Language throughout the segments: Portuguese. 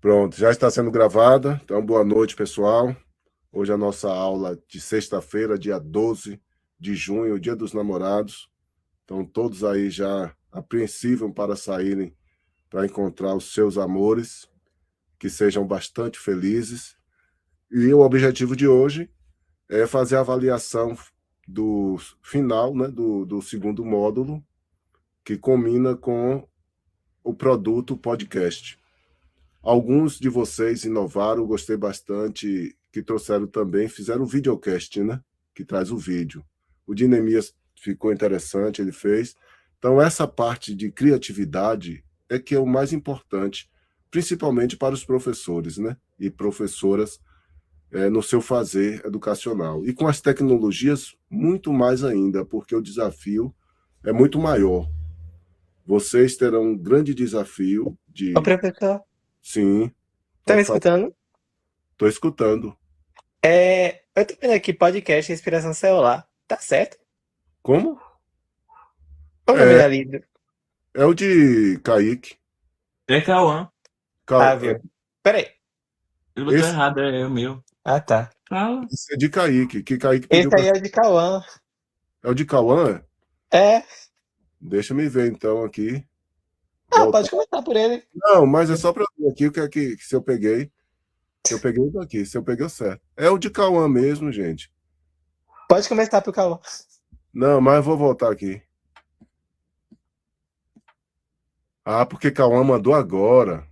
Pronto, já está sendo gravada. Então, boa noite, pessoal. Hoje é a nossa aula de sexta-feira, dia 12 de junho, Dia dos Namorados. Então, todos aí já apreensivos para saírem para encontrar os seus amores, que sejam bastante felizes. E o objetivo de hoje é fazer a avaliação do final, né, do segundo módulo, que combina com o produto podcast. Alguns de vocês inovaram, gostei bastante, que trouxeram também, fizeram o videocast, né? Que traz o vídeo. O Dinemias ficou interessante, ele fez. Então, essa parte de criatividade é que é o mais importante, principalmente para os professores, né? E professoras no seu fazer educacional. E com as tecnologias, muito mais ainda, porque o desafio é muito maior. Vocês terão um grande desafio de... Ô, professor, Sim, tá me pode falar. escutando? Estou escutando. Eu tô vendo aqui podcast Inspiração Celular. Tá certo? Como? Qual o nome É, da livro? é o de Kaique. É Cauã. Viu? Peraí. Eu botou Esse, errado, é o meu. Ah, tá. Fala. esse é de Kaique, que Kaique pediu Esse para... aí é o de Cauã. É o de Cauã? É. Deixa me ver então aqui. Pode começar por ele. Não, mas é só para ver aqui o que é que se eu peguei. Se eu peguei daqui, se eu peguei o certo. É o de Cauã mesmo, gente. Pode começar pro Cauã. Não, mas eu vou voltar aqui. Porque Cauã mandou agora.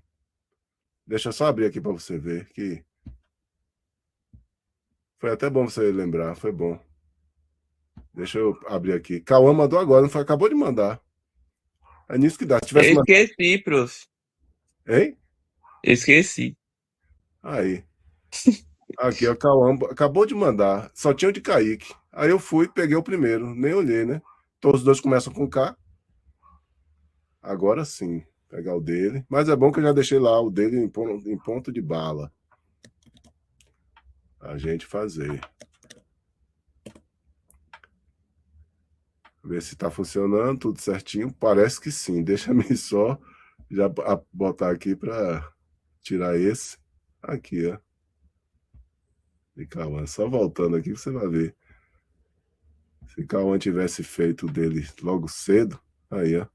Deixa eu só abrir aqui para você ver que foi até bom você lembrar, foi bom. Deixa eu abrir aqui. Cauã mandou agora, não foi? Acabou de mandar. É nisso que dá. Se tivesse mandado... Esqueci, prof. Hein? Esqueci. Aí. Aqui, o Cauã acabou de mandar. Só tinha o de Kaique. Aí eu fui, peguei o primeiro. Nem olhei, né? Todos os dois começam com K. Agora sim, pegar o dele. Mas é bom que eu já deixei lá o dele em ponto de bala. A gente fazer. Ver se tá funcionando, tudo certinho. Parece que sim. Deixa-me só já botar aqui para tirar esse. Aqui, ó. De Cauã. Só voltando aqui você vai ver. Se Cauã tivesse feito o dele logo cedo, aí, ó.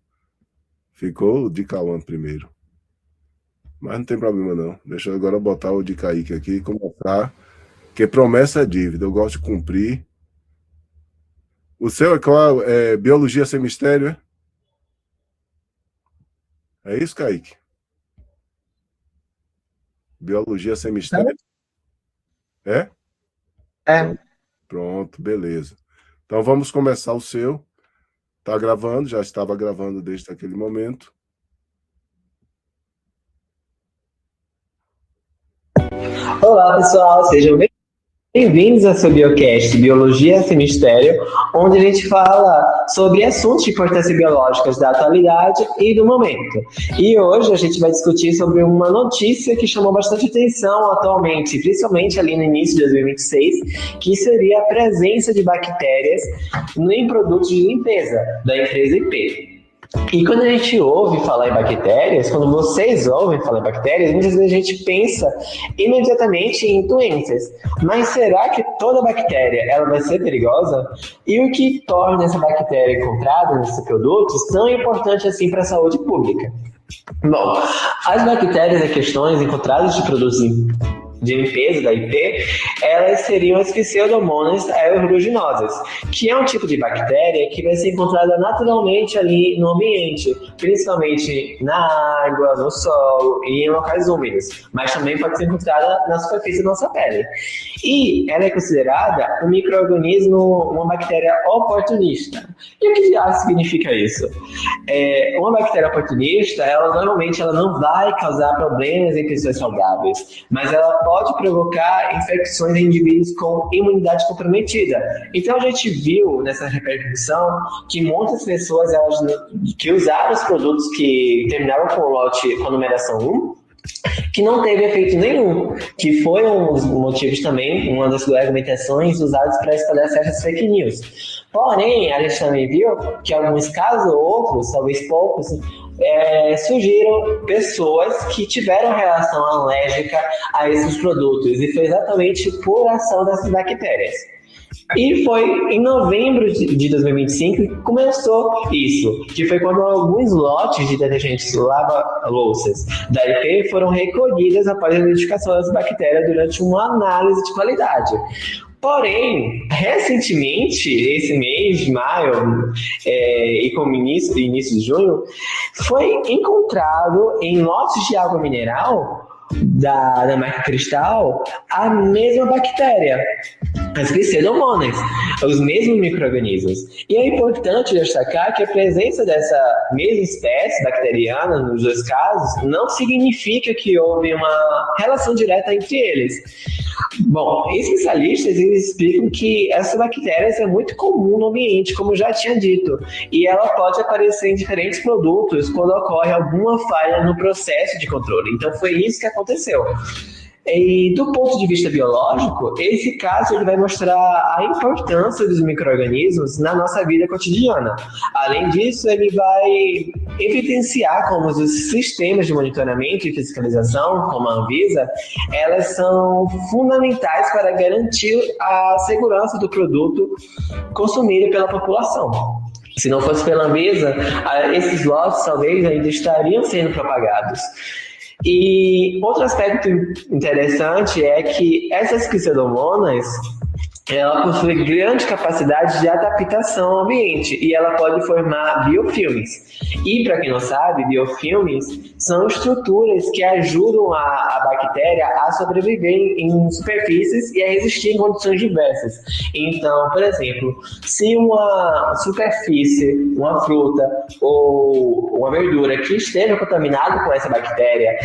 Ficou o de Cauã primeiro. Mas não tem problema, não. Deixa eu agora botar o de Kaique aqui e começar. Porque promessa é dívida. Eu gosto de cumprir. O seu é qual? É Biologia Sem Mistério, é? É isso, Kaique? Biologia Sem Mistério? É? É. Pronto, beleza. Então vamos começar o seu. Tá gravando, já estava gravando desde aquele momento. Olá, pessoal, sejam bem-vindos ao seu Biocast, Biologia Sem Mistério, onde a gente fala sobre assuntos de importância biológicas da atualidade e do momento. E hoje a gente vai discutir sobre uma notícia que chamou bastante atenção atualmente, principalmente ali no início de 2026, que seria a presença de bactérias em produtos de limpeza da empresa IP. E quando a gente ouve falar em bactérias, quando vocês ouvem falar em bactérias, muitas vezes a gente pensa imediatamente em doenças. Mas será que toda bactéria ela vai ser perigosa? E o que torna essa bactéria encontrada nesses produtos tão importante assim para a saúde pública? Bom, as bactérias e questões encontradas de produtos de limpeza da IP, elas seriam as pseudomonas aeruginosas, que é um tipo de bactéria que vai ser encontrada naturalmente ali no ambiente, principalmente na água, no solo e em locais úmidos, mas também pode ser encontrada na superfície da nossa pele. E ela é considerada um micro-organismo, uma bactéria oportunista. E o que significa isso? Uma bactéria oportunista, ela normalmente não vai causar problemas em pessoas saudáveis, mas ela pode provocar infecções em indivíduos com imunidade comprometida. Então a gente viu nessa repercussão que muitas pessoas que usaram os produtos que terminaram com o lote com a numeração 1, que não teve efeito nenhum, que foi um dos motivos também, uma das argumentações usadas para espalhar certas fake news. Porém, a gente também viu que alguns casos ou outros, talvez poucos, surgiram pessoas que tiveram reação alérgica a esses produtos, e foi exatamente por ação dessas bactérias. E foi em novembro de 2025 que começou isso, que foi quando alguns lotes de detergentes lava-louças da IP foram recolhidas após a identificação das bactérias durante uma análise de qualidade. Porém, recentemente, esse mês de maio e como início de junho, foi encontrado em lotes de água mineral da marca Cristal a mesma bactéria, as Pseudomonas, os mesmos micro-organismos. E é importante destacar que a presença dessa mesma espécie bacteriana nos dois casos não significa que houve uma relação direta entre eles. Bom, especialistas eles explicam que essa bactéria é muito comum no ambiente, como já tinha dito, e ela pode aparecer em diferentes produtos quando ocorre alguma falha no processo de controle. Então foi isso que aconteceu. E do ponto de vista biológico, esse caso ele vai mostrar a importância dos micro-organismos na nossa vida cotidiana. Além disso, ele vai evidenciar como os sistemas de monitoramento e fiscalização, como a Anvisa, elas são fundamentais para garantir a segurança do produto consumido pela população. Se não fosse pela Anvisa, esses lotes talvez ainda estariam sendo propagados. E outro aspecto interessante é que essas Pseudomonas, ela possui grande capacidade de adaptação ao ambiente e ela pode formar biofilmes. E, para quem não sabe, biofilmes são estruturas que ajudam a bactéria a sobreviver em superfícies e a resistir em condições diversas. Então, por exemplo, se uma superfície, uma fruta ou uma verdura que esteja contaminada com essa bactéria,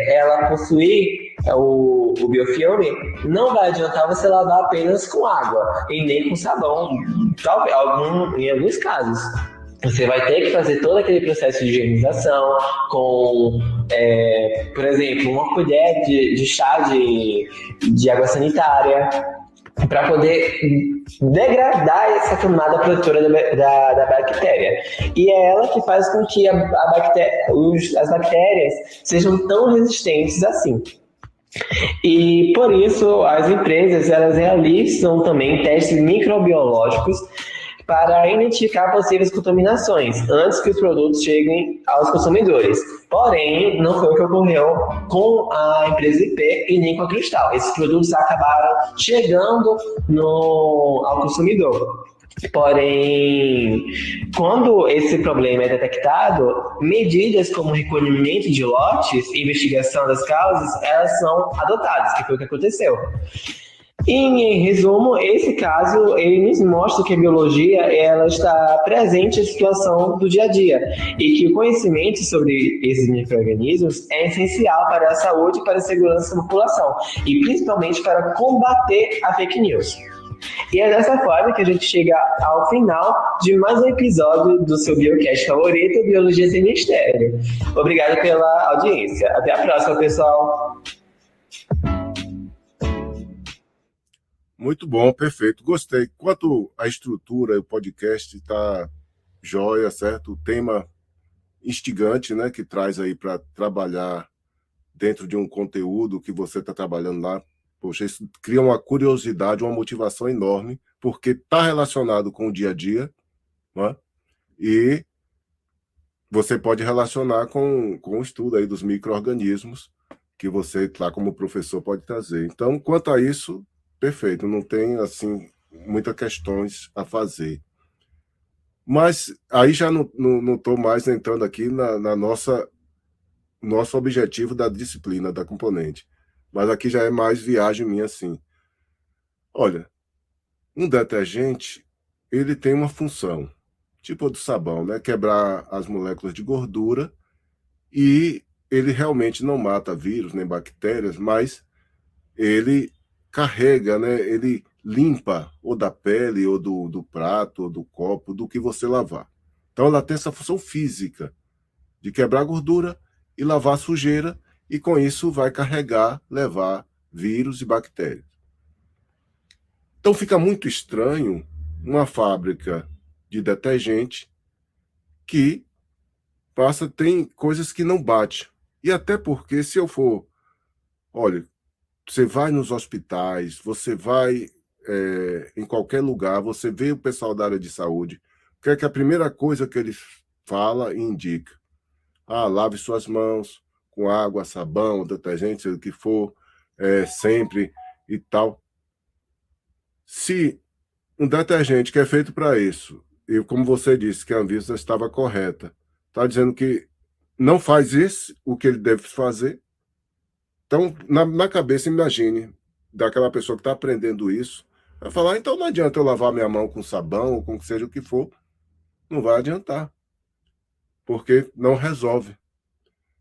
ela possuir o biofilme, não vai adiantar você lavar apenas com água e nem com sabão, em alguns casos. Você vai ter que fazer todo aquele processo de higienização com, por exemplo, uma colher de chá de água sanitária para poder degradar essa camada protetora da bactéria. E é ela que faz com que as bactérias sejam tão resistentes assim. E por isso as empresas elas realizam também testes microbiológicos para identificar possíveis contaminações antes que os produtos cheguem aos consumidores. Porém, não foi o que ocorreu com a empresa IP e nem com a Cristal. Esses produtos acabaram chegando ao consumidor. Porém, quando esse problema é detectado, medidas como recolhimento de lotes e investigação das causas, elas são adotadas, que foi o que aconteceu. Em resumo, esse caso ele nos mostra que a biologia ela está presente em situação do dia a dia e que o conhecimento sobre esses micro-organismos é essencial para a saúde e para a segurança da população e principalmente para combater a fake news. E é dessa forma que a gente chega ao final de mais um episódio do seu Biocast favorito, Biologia Sem Mistério. Obrigado pela audiência. Até a próxima, pessoal. Muito bom, perfeito. Gostei. Quanto à estrutura, o podcast está jóia, certo? O tema instigante, né, que traz aí para trabalhar dentro de um conteúdo que você está trabalhando lá. Poxa, isso cria uma curiosidade, uma motivação enorme, porque está relacionado com o dia a dia, né? E você pode relacionar com o estudo aí dos micro-organismos que você, lá como professor, pode trazer. Então, quanto a isso, perfeito, não tem, assim, muitas questões a fazer. Mas aí já não estou mais entrando aqui na nosso objetivo da disciplina, da componente. Mas aqui já é mais viagem minha, assim. Olha, um detergente, ele tem uma função, tipo a do sabão, né? Quebrar as moléculas de gordura e ele realmente não mata vírus nem bactérias, mas ele carrega, né? Ele limpa ou da pele, ou do prato, ou do copo, do que você lavar. Então ela tem essa função física de quebrar a gordura e lavar a sujeira, e com isso vai carregar, levar vírus e bactérias. Então fica muito estranho uma fábrica de detergente que tem coisas que não bate. E até porque se eu for, olha, você vai nos hospitais, você vai em qualquer lugar, você vê o pessoal da área de saúde, o que é que a primeira coisa que ele fala e indica? Lave suas mãos com água, sabão, detergente, seja o que for, sempre e tal. Se um detergente que é feito para isso, e como você disse, que a Anvisa estava correta, está dizendo que não faz isso, o que ele deve fazer. Então, na cabeça, imagine, daquela pessoa que está aprendendo isso, vai falar, então não adianta eu lavar minha mão com sabão ou com seja o que for, não vai adiantar, porque não resolve.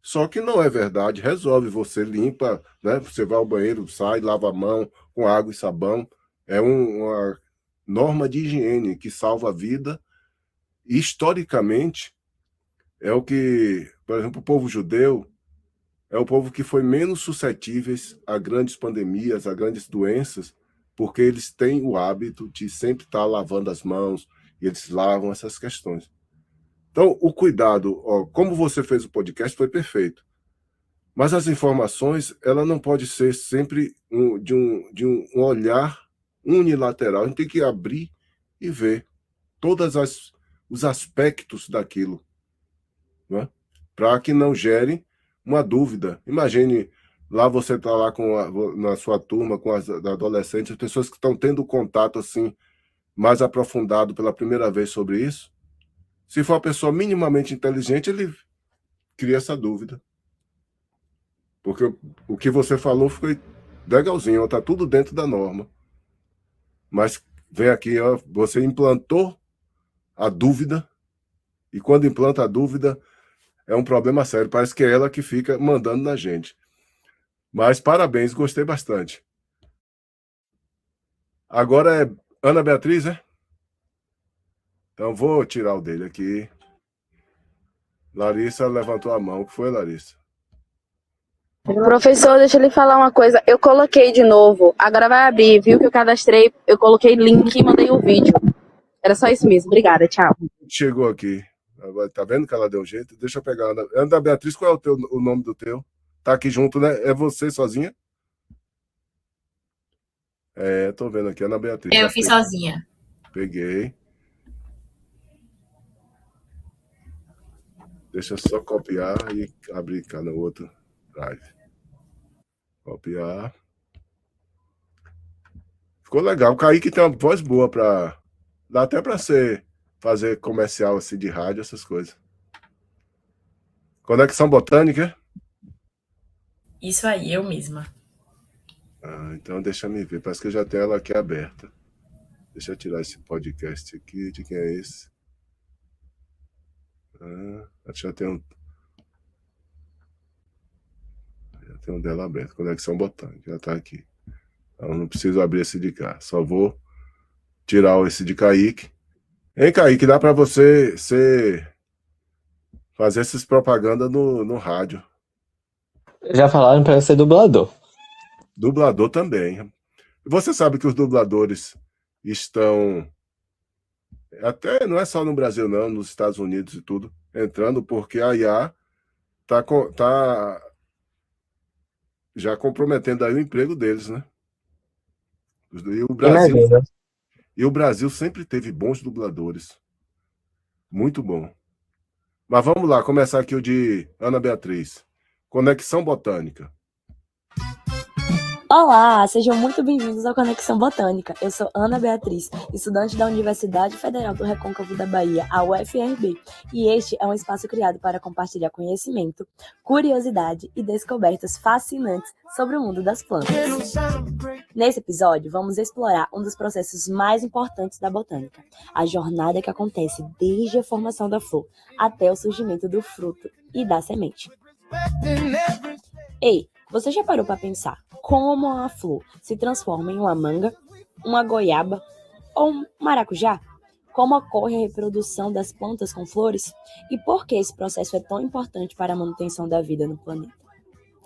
Só que não é verdade, resolve, você limpa, né? Você vai ao banheiro, sai, lava a mão com água e sabão, é uma norma de higiene que salva a vida. E, historicamente, é o que, por exemplo, o povo judeu é o povo que foi menos suscetíveis a grandes pandemias, a grandes doenças, porque eles têm o hábito de sempre estar lavando as mãos, e eles lavam essas questões. Então, o cuidado, como você fez o podcast, foi perfeito. Mas as informações, ela não pode ser sempre de um olhar unilateral. A gente tem que abrir e ver todos os aspectos daquilo, né? Para que não gere uma dúvida. Imagine, lá você está lá na sua turma com as adolescentes, as pessoas que estão tendo contato assim mais aprofundado pela primeira vez sobre isso. Se for uma pessoa minimamente inteligente, ele cria essa dúvida. Porque o que você falou foi legalzinho, está tudo dentro da norma. Mas vem aqui, você implantou a dúvida, e quando implanta a dúvida, é um problema sério. Parece que é ela que fica mandando na gente. Mas parabéns, gostei bastante. Agora é Ana Beatriz, é? Então vou tirar o dele aqui. Larissa levantou a mão. O que foi, Larissa? Professor, deixa eu lhe falar uma coisa. Eu coloquei de novo. Agora vai abrir, viu que eu cadastrei. Eu coloquei link e mandei o vídeo. Era só isso mesmo. Obrigada, tchau. Chegou aqui. Tá vendo que ela deu jeito? Deixa eu pegar. Ana Beatriz, qual é o nome do teu? Tá aqui junto, né? É você sozinha? Tô vendo aqui, Ana Beatriz. Eu fiz sozinha. Peguei. Deixa eu só copiar e abrir cá no outro drive. Copiar. Ficou legal. O Kaique tem uma voz boa para... Dá até para fazer comercial assim de rádio, essas coisas. Conexão Botânica? Isso aí, eu mesma. Então deixa eu ver. Parece que eu já tenho ela aqui aberta. Deixa eu tirar esse podcast aqui. De quem é esse? Acho que já tem um dela aberto. Conexão Botânica. Já está aqui. Então não preciso abrir esse de cá. Só vou tirar esse de Kaique. Hein, Kaique? Dá para você fazer essas propagandas no rádio. Já falaram para ser dublador. Dublador também. Você sabe que os dubladores estão... Até não é só no Brasil, não, nos Estados Unidos e tudo, entrando, porque a IA tá já comprometendo aí o emprego deles, né? E o Brasil sempre teve bons dubladores. Muito bom. Mas vamos lá, começar aqui o de Ana Beatriz. Conexão Botânica. Olá, sejam muito bem-vindos ao Conexão Botânica. Eu sou Ana Beatriz, estudante da Universidade Federal do Recôncavo da Bahia, a UFRB, e este é um espaço criado para compartilhar conhecimento, curiosidade e descobertas fascinantes sobre o mundo das plantas. Nesse episódio, vamos explorar um dos processos mais importantes da botânica, a jornada que acontece desde a formação da flor até o surgimento do fruto e da semente. Ei, você já parou para pensar como a flor se transforma em uma manga, uma goiaba ou um maracujá? Como ocorre a reprodução das plantas com flores? E por que esse processo é tão importante para a manutenção da vida no planeta?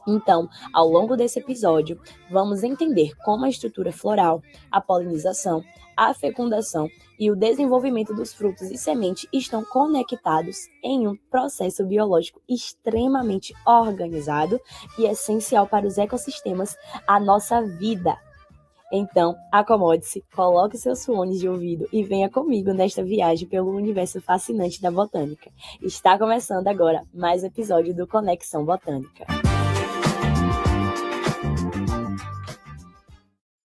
Então, ao longo desse episódio, vamos entender como a estrutura floral, a polinização, a fecundação e o desenvolvimento dos frutos e sementes estão conectados em um processo biológico extremamente organizado e essencial para os ecossistemas, a nossa vida. Então, acomode-se, coloque seus fones de ouvido e venha comigo nesta viagem pelo universo fascinante da botânica. Está começando agora mais um episódio do Conexão Botânica.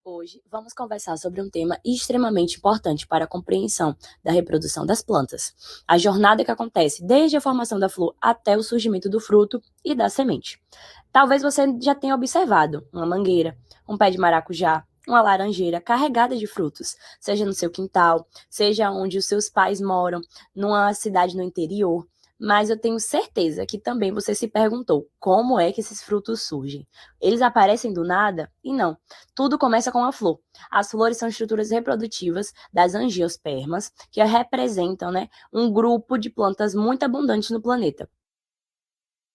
Hoje vamos conversar sobre um tema extremamente importante para a compreensão da reprodução das plantas. A jornada que acontece desde a formação da flor até o surgimento do fruto e da semente. Talvez você já tenha observado uma mangueira, um pé de maracujá, uma laranjeira carregada de frutos, seja no seu quintal, seja onde os seus pais moram, numa cidade no interior. Mas eu tenho certeza que também você se perguntou como é que esses frutos surgem. Eles aparecem do nada? E não. Tudo começa com a flor. As flores são estruturas reprodutivas das angiospermas, que representam, um grupo de plantas muito abundantes no planeta.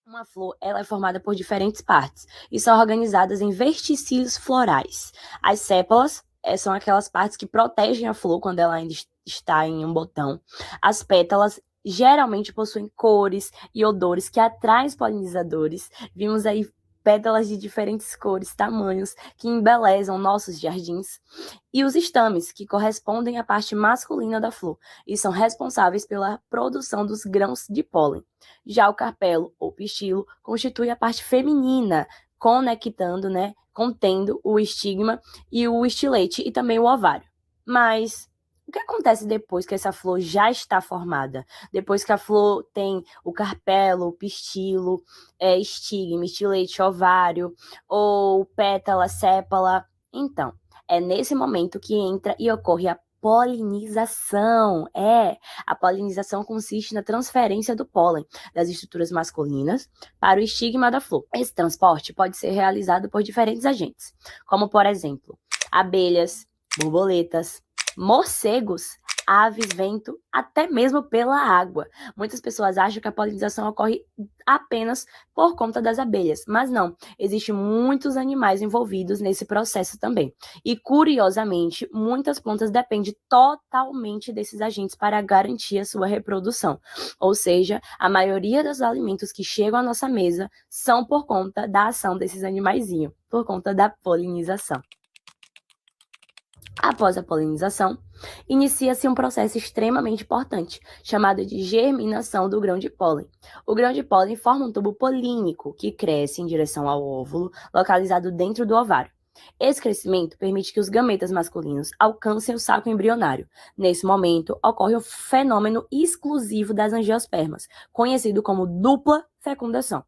Uma flor ela é formada por diferentes partes e são organizadas em verticílios florais. As sépalas são aquelas partes que protegem a flor quando ela ainda está em um botão. As pétalas geralmente possuem cores e odores que atraem os polinizadores. Vimos aí pétalas de diferentes cores, tamanhos, que embelezam nossos jardins. E os estames, que correspondem à parte masculina da flor e são responsáveis pela produção dos grãos de pólen. Já o carpelo, ou pistilo, constitui a parte feminina, contendo o estigma e o estilete e também o ovário. Mas o que acontece depois que essa flor já está formada? Depois que a flor tem o carpelo, o pistilo, estigma, estilete, ovário, ou pétala, sépala. Então, é nesse momento que entra e ocorre a polinização. A polinização consiste na transferência do pólen das estruturas masculinas para o estigma da flor. Esse transporte pode ser realizado por diferentes agentes, como, por exemplo, abelhas, borboletas, morcegos, aves, vento, até mesmo pela água. Muitas pessoas acham que a polinização ocorre apenas por conta das abelhas, mas não. Existem muitos animais envolvidos nesse processo também. E, curiosamente, muitas plantas dependem totalmente desses agentes para garantir a sua reprodução. Ou seja, a maioria dos alimentos que chegam à nossa mesa são por conta da ação desses animaizinhos, por conta da polinização. Após a polinização, inicia-se um processo extremamente importante, chamado de germinação do grão de pólen. O grão de pólen forma um tubo polínico que cresce em direção ao óvulo, localizado dentro do ovário. Esse crescimento permite que os gametas masculinos alcancem o saco embrionário. Nesse momento, ocorre um fenômeno exclusivo das angiospermas, conhecido como dupla fecundação.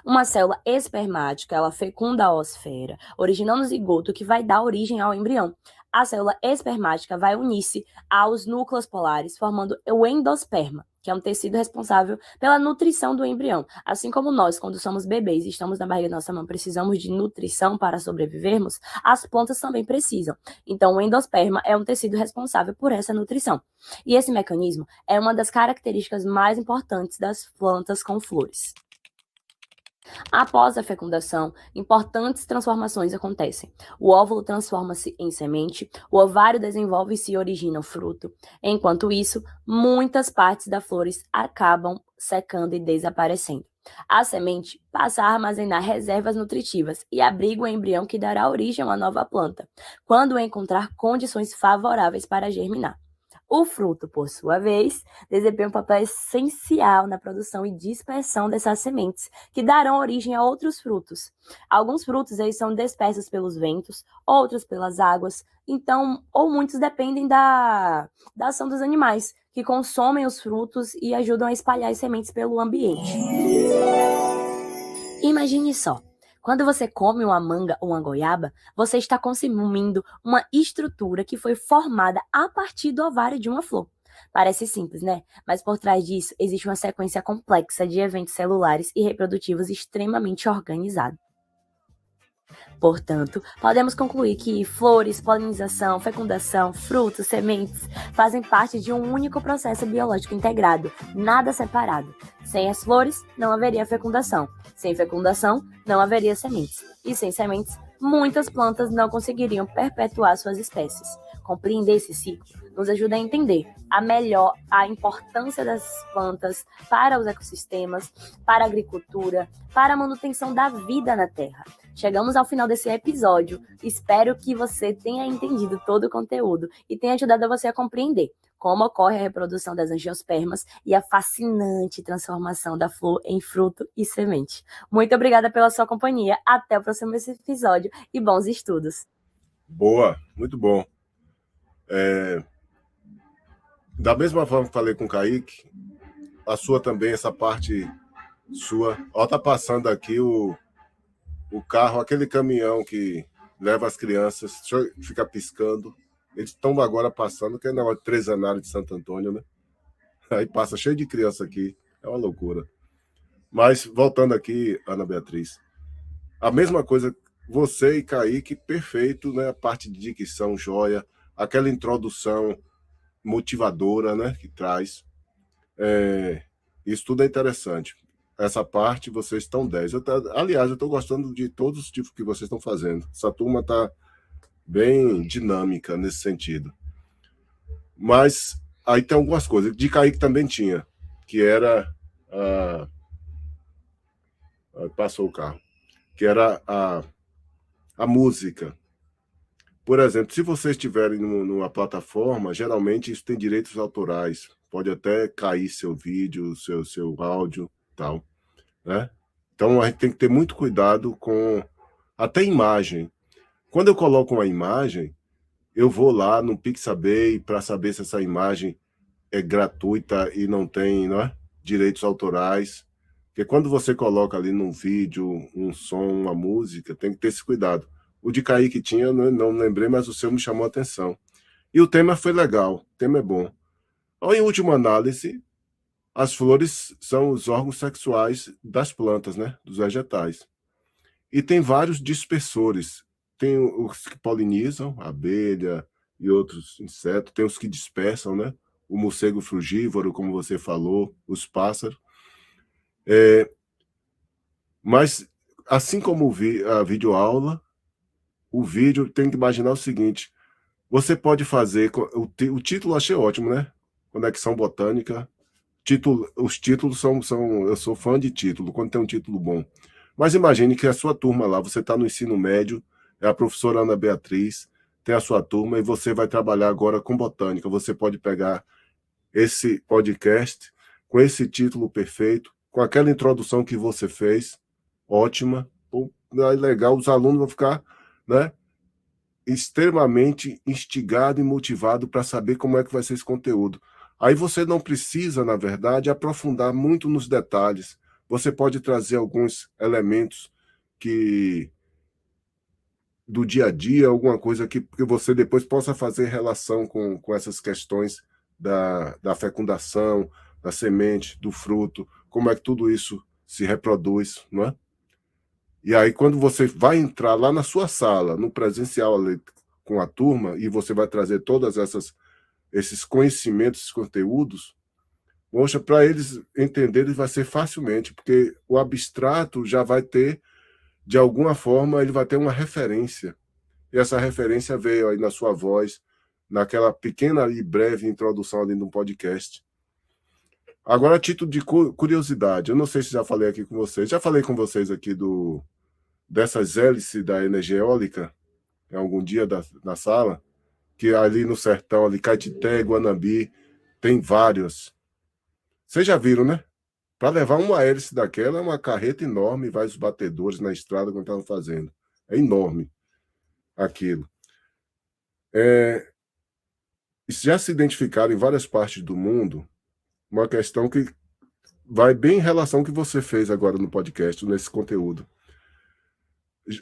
Uma célula espermática, ela fecunda a oosfera, originando o zigoto que vai dar origem ao embrião. A célula espermática vai unir-se aos núcleos polares, formando o endosperma, que é um tecido responsável pela nutrição do embrião. Assim como nós, quando somos bebês e estamos na barriga da nossa mãe, precisamos de nutrição para sobrevivermos, as plantas também precisam. Então, o endosperma é um tecido responsável por essa nutrição. E esse mecanismo é uma das características mais importantes das plantas com flores. Após a fecundação, importantes transformações acontecem. O óvulo transforma-se em semente, o ovário desenvolve-se e origina o fruto. Enquanto isso, muitas partes das flores acabam secando e desaparecendo. A semente passa a armazenar reservas nutritivas e abriga o embrião que dará origem a uma nova planta, quando encontrar condições favoráveis para germinar. O fruto, por sua vez, desempenha um papel essencial na produção e dispersão dessas sementes, que darão origem a outros frutos. Alguns frutos eles são dispersos pelos ventos, outros pelas águas, ou muitos dependem da ação dos animais, que consomem os frutos e ajudam a espalhar as sementes pelo ambiente. Imagine só. Quando você come uma manga ou uma goiaba, você está consumindo uma estrutura que foi formada a partir do ovário de uma flor. Parece simples, né? Mas por trás disso existe uma sequência complexa de eventos celulares e reprodutivos extremamente organizada. Portanto, podemos concluir que flores, polinização, fecundação, frutos, sementes fazem parte de um único processo biológico integrado, nada separado. Sem as flores, não haveria fecundação. Sem fecundação, não haveria sementes. E sem sementes, muitas plantas não conseguiriam perpetuar suas espécies. Compreender esse ciclo nos ajuda a entender melhor a importância das plantas para os ecossistemas, para a agricultura, para a manutenção da vida na Terra. Chegamos ao final desse episódio. Espero que você tenha entendido todo o conteúdo e tenha ajudado você a compreender como ocorre a reprodução das angiospermas e a fascinante transformação da flor em fruto e semente. Muito obrigada pela sua companhia. Até o próximo episódio e bons estudos. Boa, muito bom. Da mesma forma que falei com o Kaique, a sua também, essa parte sua. Ó, tá passando aqui o carro, aquele caminhão que leva as crianças, fica piscando. Eles estão agora passando, que é na Trezenário de Santo Antônio, né? Aí passa cheio de criança aqui. É uma loucura. Mas, voltando aqui, Ana Beatriz, a mesma coisa, você e Kaique, perfeito, né? A parte de dicção, joia, aquela introdução motivadora, né? Que traz. Isso tudo é interessante. Essa parte, vocês estão 10. Aliás, eu estou gostando de todos os tipos que vocês estão fazendo. Essa turma está bem dinâmica nesse sentido. Mas aí tem algumas coisas. De Kaique também tinha, que era... passou o carro. Que era a música. Por exemplo, se vocês estiverem numa plataforma, geralmente isso tem direitos autorais. Pode até cair seu vídeo, seu áudio, tal, né? Então a gente tem que ter muito cuidado com até imagem. Quando eu coloco uma imagem, eu vou lá no Pixabay para saber se essa imagem é gratuita e não tem, né, direitos autorais. Porque quando você coloca ali num vídeo, um som, uma música, tem que ter esse cuidado. O de Kaique tinha, não lembrei, mas o seu me chamou a atenção. E o tema foi legal, o tema é bom. Em última análise, as flores são os órgãos sexuais das plantas, né, dos vegetais. E tem vários dispersores. Tem os que polinizam, a abelha e outros insetos. Tem os que dispersam, né? O morcego frugívoro, como você falou, os pássaros. Mas, assim como a videoaula, o vídeo tem que imaginar o seguinte: você pode fazer... O título achei ótimo, né? Conexão Botânica. Os títulos são... Eu sou fã de título, quando tem um título bom. Mas imagine que a sua turma lá, você está no ensino médio, é a professora Ana Beatriz, tem a sua turma e você vai trabalhar agora com botânica. Você pode pegar esse podcast com esse título perfeito, com aquela introdução que você fez, ótima, legal, os alunos vão ficar, né, extremamente instigados e motivados para saber como é que vai ser esse conteúdo. Aí você não precisa, na verdade, aprofundar muito nos detalhes. Você pode trazer alguns elementos do dia a dia, alguma coisa que você depois possa fazer relação com essas questões da fecundação, da semente, do fruto, como é que tudo isso se reproduz, não é? E aí, quando você vai entrar lá na sua sala, no presencial ali, com a turma, e você vai trazer todas esses conhecimentos, esses conteúdos, poxa, para eles entenderem vai ser facilmente, porque o abstrato já vai ter, de alguma forma, ele vai ter uma referência. E essa referência veio aí na sua voz, naquela pequena e breve introdução ali no podcast. Agora, a título de curiosidade, eu não sei se já falei aqui com vocês, já falei com vocês aqui dessas hélices da energia eólica, em algum dia na sala, que ali no sertão, ali Caetité, Guanambi, tem vários. Vocês já viram, né? Para levar uma hélice daquela, é uma carreta enorme, vários batedores na estrada quando estavam fazendo. É enorme aquilo. Já se identificaram em várias partes do mundo uma questão que vai bem em relação ao que você fez agora no podcast, nesse conteúdo.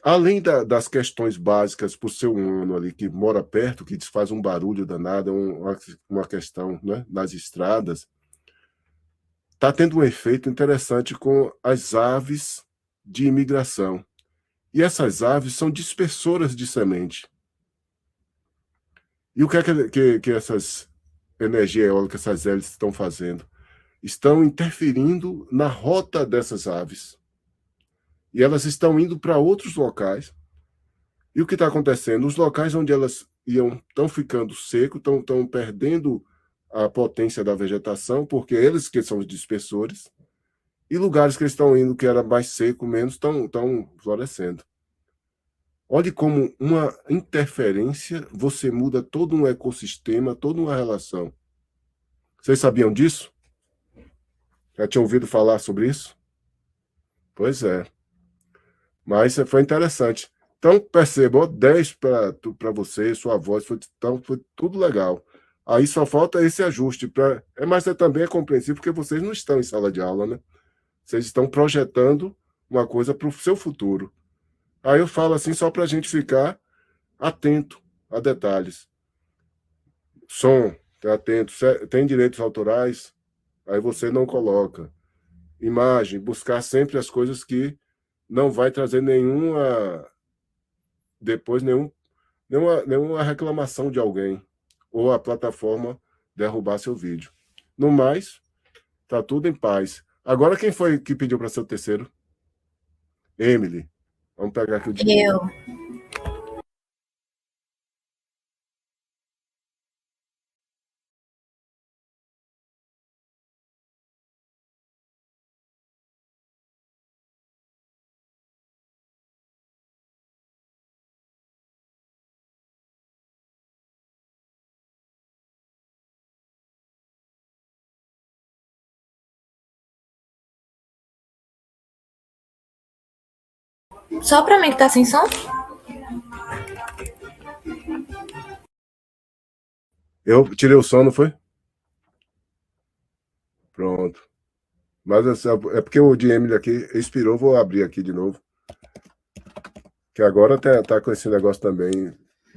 Além das questões básicas para o ser humano ali, que mora perto, que faz um barulho danado, uma questão, né, nas estradas, está tendo um efeito interessante com as aves de imigração. E essas aves são dispersoras de semente. E o que é que essas energias eólicas, essas hélices estão fazendo? Estão interferindo na rota dessas aves. E elas estão indo para outros locais. E o que está acontecendo? Os locais onde elas estão ficando secos, estão perdendo a potência da vegetação, porque eles que são os dispersores, e lugares que eles estão indo, que era mais seco, menos, estão florescendo. Olhe como uma interferência, você muda todo um ecossistema, toda uma relação. Vocês sabiam disso? Já tinham ouvido falar sobre isso? Pois é. Mas foi interessante. Então, perceba, 10 para você, sua voz, foi tudo legal. Aí só falta esse ajuste. Mas também é compreensível, porque vocês não estão em sala de aula, né? Vocês estão projetando uma coisa para o seu futuro. Aí eu falo assim só para a gente ficar atento a detalhes. Som, tá atento. Tem direitos autorais? Aí você não coloca. Imagem, buscar sempre as coisas que não vai trazer nenhuma reclamação de alguém ou a plataforma derrubar seu vídeo. No mais, tá tudo em paz. Agora quem foi que pediu para ser o terceiro? Emily. Vamos pegar aqui o dinheiro. Eu. Só pra mim que tá sem som? Eu tirei o som, não foi? Pronto. Mas é porque o de Emily aqui expirou, vou abrir aqui de novo. Que agora tá com esse negócio também.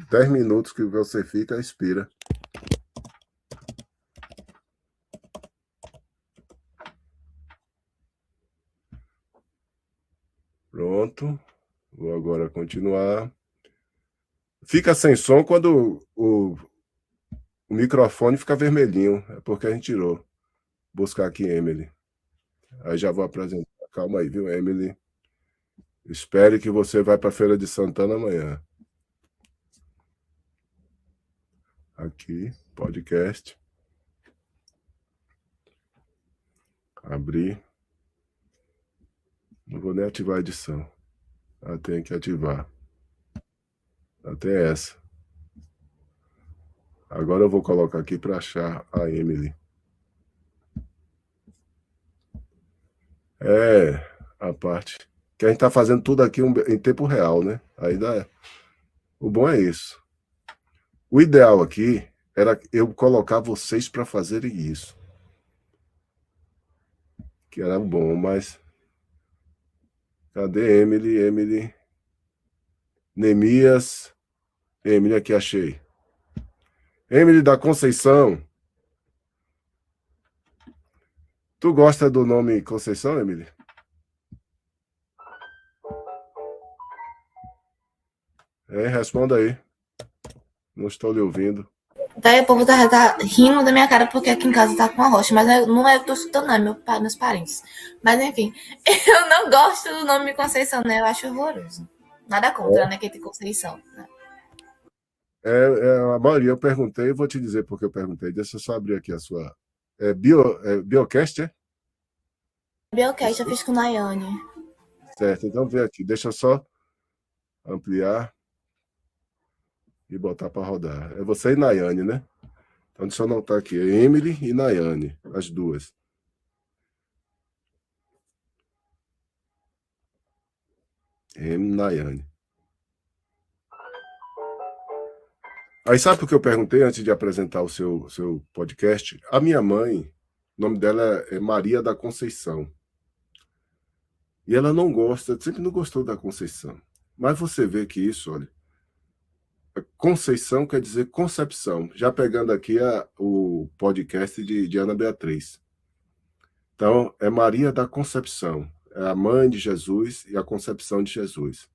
10 minutos que você fica, expira. Pronto. Vou agora continuar. Fica sem som quando o microfone fica vermelhinho. É porque a gente tirou. Vou buscar aqui Emily. Aí já vou apresentar. Calma aí, viu, Emily? Espere que você vai para a Feira de Santana amanhã. Aqui, podcast. Abrir. Não vou nem ativar a edição. Tem que ativar. Até essa. Agora eu vou colocar aqui para achar a Emily. A parte que a gente está fazendo tudo aqui em tempo real, né? Aí dá. O bom é isso. O ideal aqui era eu colocar vocês para fazerem isso. Que era bom, mas... Cadê Emily? Emily. Neemias. Emily, aqui achei. Emily da Conceição. Tu gosta do nome Conceição, Emily? Responda aí. Não estou lhe ouvindo. Daí o povo tá rindo da minha cara porque aqui em casa tá com a rocha, mas não é eu que tô escutando, não, é meus parentes. Mas enfim, eu não gosto do nome Conceição, né? Eu acho horroroso. Nada contra, né? Quem tem Conceição. Né? A maioria eu perguntei, vou te dizer porque eu perguntei. Deixa eu só abrir aqui a sua. Biocast, é? Biocast, eu fiz com Nayane. Certo, então vem aqui. Deixa eu só ampliar e botar para rodar. É você e Nayane, né? Então deixa eu anotar aqui. É Emily e Nayane, as duas. Emily e Nayane. Aí sabe por que eu perguntei antes de apresentar o seu podcast? A minha mãe, o nome dela é Maria da Conceição. E ela não gosta, sempre não gostou da Conceição. Mas você vê que isso, olha, Conceição quer dizer concepção. Já pegando aqui o podcast de Ana Beatriz. Então, é Maria da Concepção. É a mãe de Jesus e a concepção de Jesus.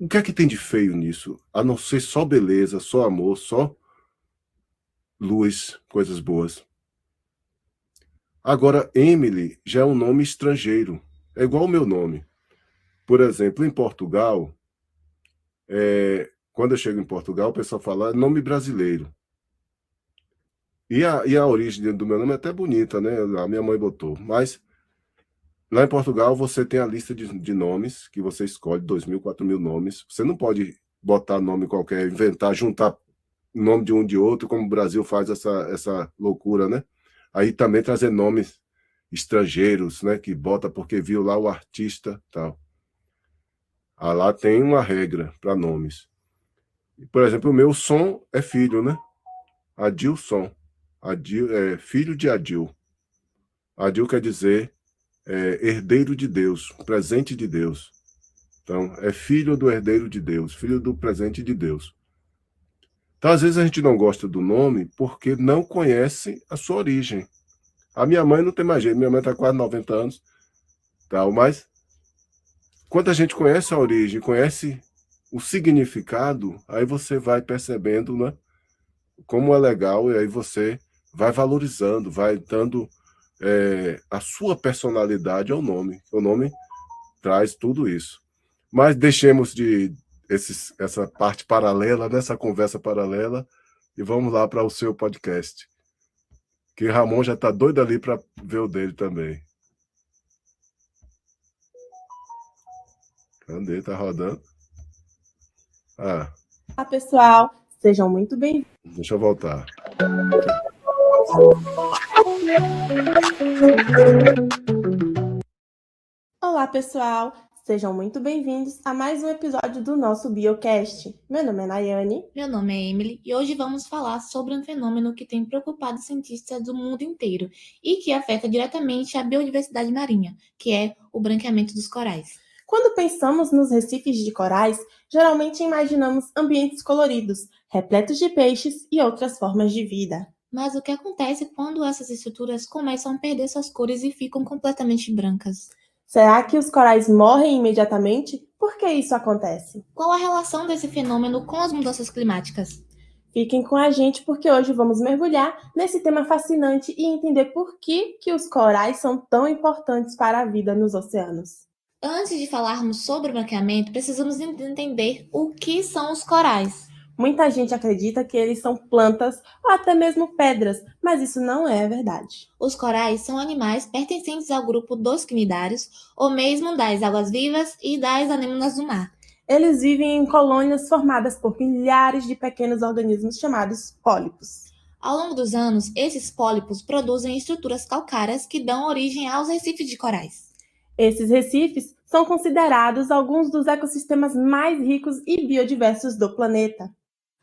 O que é que tem de feio nisso? A não ser só beleza, só amor, só luz, coisas boas. Agora, Emily já é um nome estrangeiro. É igual o meu nome. Por exemplo, em Portugal, quando eu chego em Portugal, o pessoal fala nome brasileiro. E a origem do meu nome é até bonita, né? A minha mãe botou. Mas lá em Portugal você tem a lista de nomes que você escolhe, 2.000, 4.000 nomes. Você não pode botar nome qualquer, inventar, juntar nome de um de outro, como o Brasil faz essa loucura, né? Aí também trazer nomes estrangeiros, né? Que bota porque viu lá o artista tal. Lá tem uma regra para nomes. Por exemplo, o meu Som é filho, né? Adilson. Adil é filho de Adil. Adil quer dizer herdeiro de Deus, presente de Deus. Então, é filho do herdeiro de Deus, filho do presente de Deus. Então, às vezes a gente não gosta do nome porque não conhece a sua origem. A minha mãe não tem mais jeito, minha mãe está quase 90 anos, tal, mas quando a gente conhece a origem, conhece o significado, aí você vai percebendo, né, como é legal, e aí você vai valorizando, vai dando a sua personalidade ao nome. O nome traz tudo isso. Mas deixemos essa parte paralela, nessa conversa paralela, e vamos lá para o seu podcast. Que Ramon já está doido ali para ver o dele também. Cadê? Tá rodando? Olá, pessoal. Sejam muito bem-vindos. Deixa eu voltar. Olá, pessoal. Sejam muito bem-vindos a mais um episódio do nosso Biocast. Meu nome é Nayane. Meu nome é Emily e hoje vamos falar sobre um fenômeno que tem preocupado cientistas do mundo inteiro e que afeta diretamente a biodiversidade marinha, que é o branqueamento dos corais. Quando pensamos nos recifes de corais, geralmente imaginamos ambientes coloridos, repletos de peixes e outras formas de vida. Mas o que acontece quando essas estruturas começam a perder suas cores e ficam completamente brancas? Será que os corais morrem imediatamente? Por que isso acontece? Qual a relação desse fenômeno com as mudanças climáticas? Fiquem com a gente porque hoje vamos mergulhar nesse tema fascinante e entender por que os corais são tão importantes para a vida nos oceanos. Antes de falarmos sobre o branqueamento, precisamos entender o que são os corais. Muita gente acredita que eles são plantas ou até mesmo pedras, mas isso não é verdade. Os corais são animais pertencentes ao grupo dos quinidários, ou mesmo das águas-vivas e das anêmonas do mar. Eles vivem em colônias formadas por milhares de pequenos organismos chamados pólipos. Ao longo dos anos, esses pólipos produzem estruturas calcárias que dão origem aos recifes de corais. Esses recifes são considerados alguns dos ecossistemas mais ricos e biodiversos do planeta.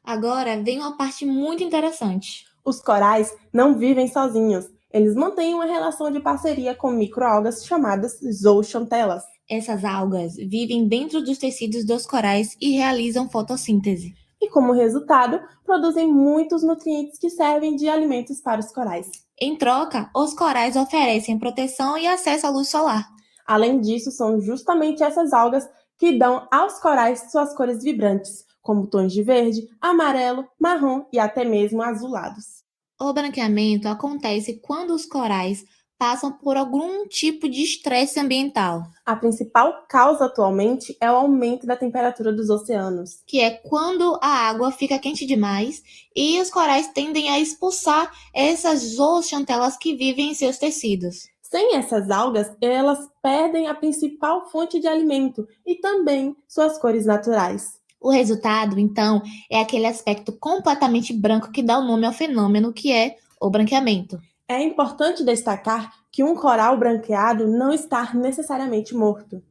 Agora vem uma parte muito interessante. Os corais não vivem sozinhos. Eles mantêm uma relação de parceria com microalgas chamadas zooxantelas. Essas algas vivem dentro dos tecidos dos corais e realizam fotossíntese. E como resultado, produzem muitos nutrientes que servem de alimentos para os corais. Em troca, os corais oferecem proteção e acesso à luz solar. Além disso, são justamente essas algas que dão aos corais suas cores vibrantes, como tons de verde, amarelo, marrom e até mesmo azulados. O branqueamento acontece quando os corais passam por algum tipo de estresse ambiental. A principal causa atualmente é o aumento da temperatura dos oceanos, que é quando a água fica quente demais e os corais tendem a expulsar essas zooxantelas que vivem em seus tecidos. Sem essas algas, elas perdem a principal fonte de alimento e também suas cores naturais. O resultado, então, é aquele aspecto completamente branco que dá o nome ao fenômeno, que é o branqueamento. É importante destacar que um coral branqueado não está necessariamente morto.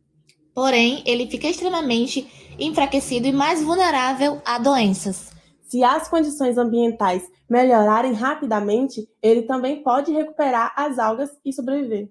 Porém, ele fica extremamente enfraquecido e mais vulnerável a doenças. Se as condições ambientais melhorarem rapidamente, ele também pode recuperar as algas e sobreviver.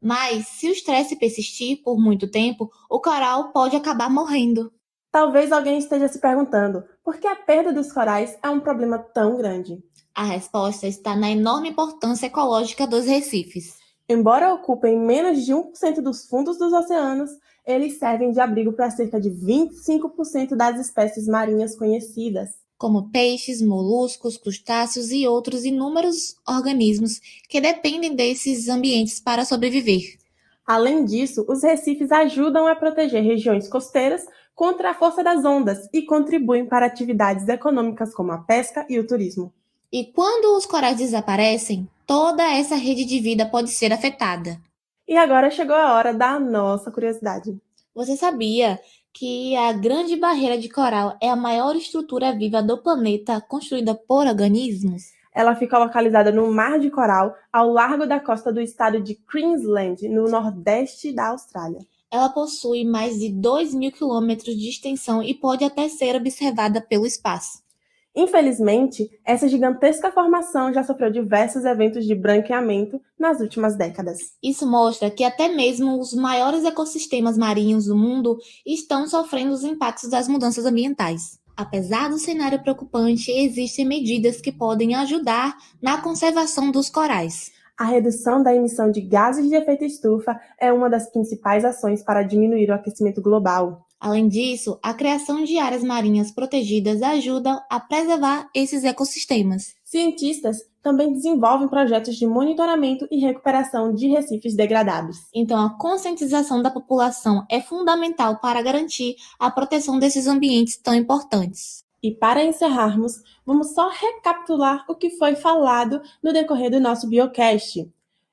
Mas, se o estresse persistir por muito tempo, o coral pode acabar morrendo. Talvez alguém esteja se perguntando por que a perda dos corais é um problema tão grande. A resposta está na enorme importância ecológica dos recifes. Embora ocupem menos de 1% dos fundos dos oceanos, Eles servem de abrigo para cerca de 25% das espécies marinhas conhecidas, como peixes, moluscos, crustáceos e outros inúmeros organismos que dependem desses ambientes para sobreviver. Além disso, os recifes ajudam a proteger regiões costeiras contra a força das ondas e contribuem para atividades econômicas como a pesca e o turismo. E quando os corais desaparecem, toda essa rede de vida pode ser afetada. E agora chegou a hora da nossa curiosidade. Você sabia que a Grande Barreira de Coral é a maior estrutura viva do planeta construída por organismos? Ela fica localizada no Mar de Coral, ao largo da costa do estado de Queensland, no nordeste da Austrália. Ela possui mais de 2.000 quilômetros de extensão e pode até ser observada pelo espaço. Infelizmente, essa gigantesca formação já sofreu diversos eventos de branqueamento nas últimas décadas. Isso mostra que até mesmo os maiores ecossistemas marinhos do mundo estão sofrendo os impactos das mudanças ambientais. Apesar do cenário preocupante, existem medidas que podem ajudar na conservação dos corais. A redução da emissão de gases de efeito estufa é uma das principais ações para diminuir o aquecimento global. Além disso, a criação de áreas marinhas protegidas ajuda a preservar esses ecossistemas. Cientistas também desenvolvem projetos de monitoramento e recuperação de recifes degradados. Então, a conscientização da população é fundamental para garantir a proteção desses ambientes tão importantes. E para encerrarmos, vamos só recapitular o que foi falado no decorrer do nosso Biocast.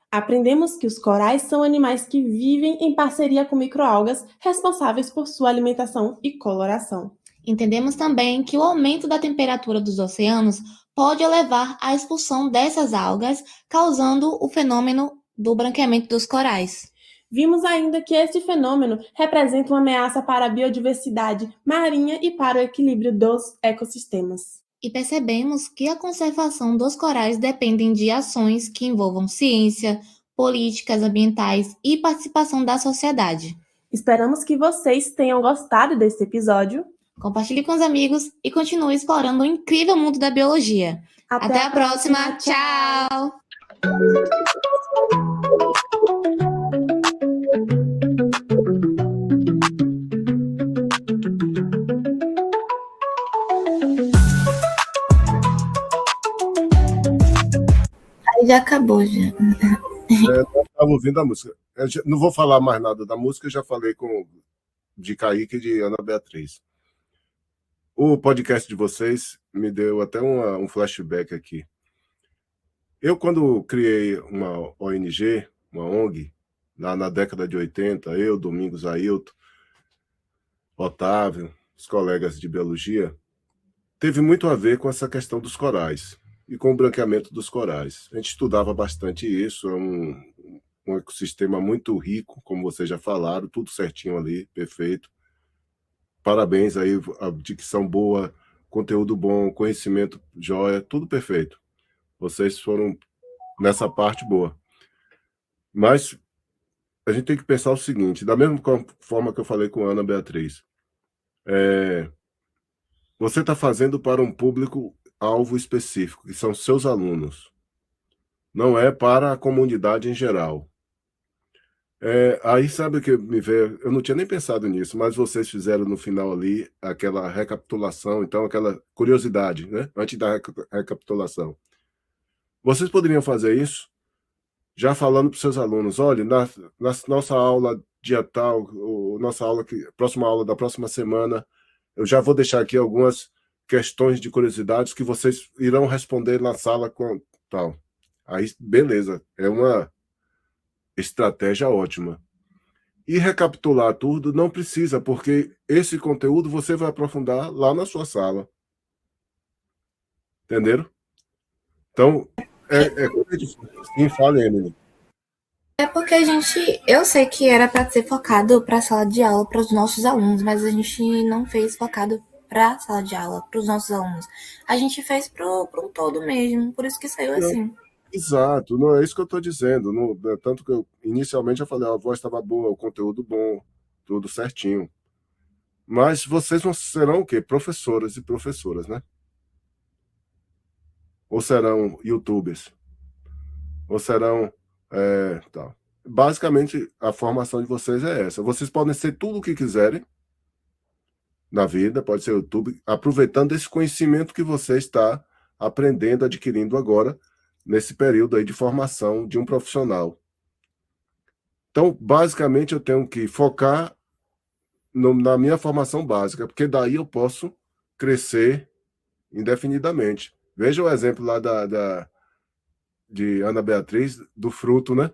Aprendemos que os corais são animais que vivem em parceria com microalgas responsáveis por sua alimentação e coloração. Entendemos também que o aumento da temperatura dos oceanos pode levar à expulsão dessas algas, causando o fenômeno do branqueamento dos corais. Vimos ainda que esse fenômeno representa uma ameaça para a biodiversidade marinha e para o equilíbrio dos ecossistemas. E percebemos que a conservação dos corais depende de ações que envolvam ciência, políticas ambientais e participação da sociedade. Esperamos que vocês tenham gostado desse episódio. Compartilhe com os amigos e continue explorando o incrível mundo da biologia. Até a próxima. Tchau! Aí já acabou, já. Eu estava ouvindo a música. Não vou falar mais nada da música, eu já falei de Kaique e de Ana Beatriz. O podcast de vocês me deu até um flashback aqui. Eu, quando criei uma ONG, uma ONG, lá na década de 80, eu, Domingos Ailton, Otávio, os colegas de biologia, teve muito a ver com essa questão dos corais e com o branqueamento dos corais. A gente estudava bastante isso, é um ecossistema muito rico, como vocês já falaram, tudo certinho ali, perfeito. Parabéns aí, a dicção boa, conteúdo bom, conhecimento jóia, tudo perfeito. Vocês foram nessa parte boa. Mas a gente tem que pensar o seguinte, da mesma forma que eu falei com a Ana Beatriz, você está fazendo para um público-alvo específico, que são seus alunos. Não é para a comunidade em geral. Aí sabe o que me veio? Eu não tinha nem pensado nisso, mas vocês fizeram no final ali aquela recapitulação, então aquela curiosidade, né? Antes da recapitulação. Vocês poderiam fazer isso já falando para os seus alunos, olha, na nossa aula dia tal, próxima aula da próxima semana, eu já vou deixar aqui algumas questões de curiosidades que vocês irão responder na sala com tal. Aí, beleza, é uma estratégia ótima. E recapitular tudo não precisa, porque esse conteúdo você vai aprofundar lá na sua sala. Entenderam? Então, sim, fala, Emily. É porque eu sei que era para ser focado para a sala de aula para os nossos alunos, mas a gente não fez focado para a sala de aula, para os nossos alunos. A gente fez para um todo mesmo, por isso que saiu assim. Exato, não é isso que eu estou dizendo. Não, tanto que eu inicialmente já falei, a voz estava boa, o conteúdo bom, tudo certinho. Mas vocês não serão o quê? Professoras e professoras, né? Ou serão youtubers? Ou serão tal. basicamente, a formação de vocês é essa. Vocês podem ser tudo o que quiserem na vida, pode ser YouTube, aproveitando esse conhecimento que você está aprendendo, adquirindo agora, nesse período aí de formação de um profissional. Então, basicamente, eu tenho que focar na minha formação básica, porque daí eu posso crescer indefinidamente. Veja o exemplo lá de Ana Beatriz, do fruto, né?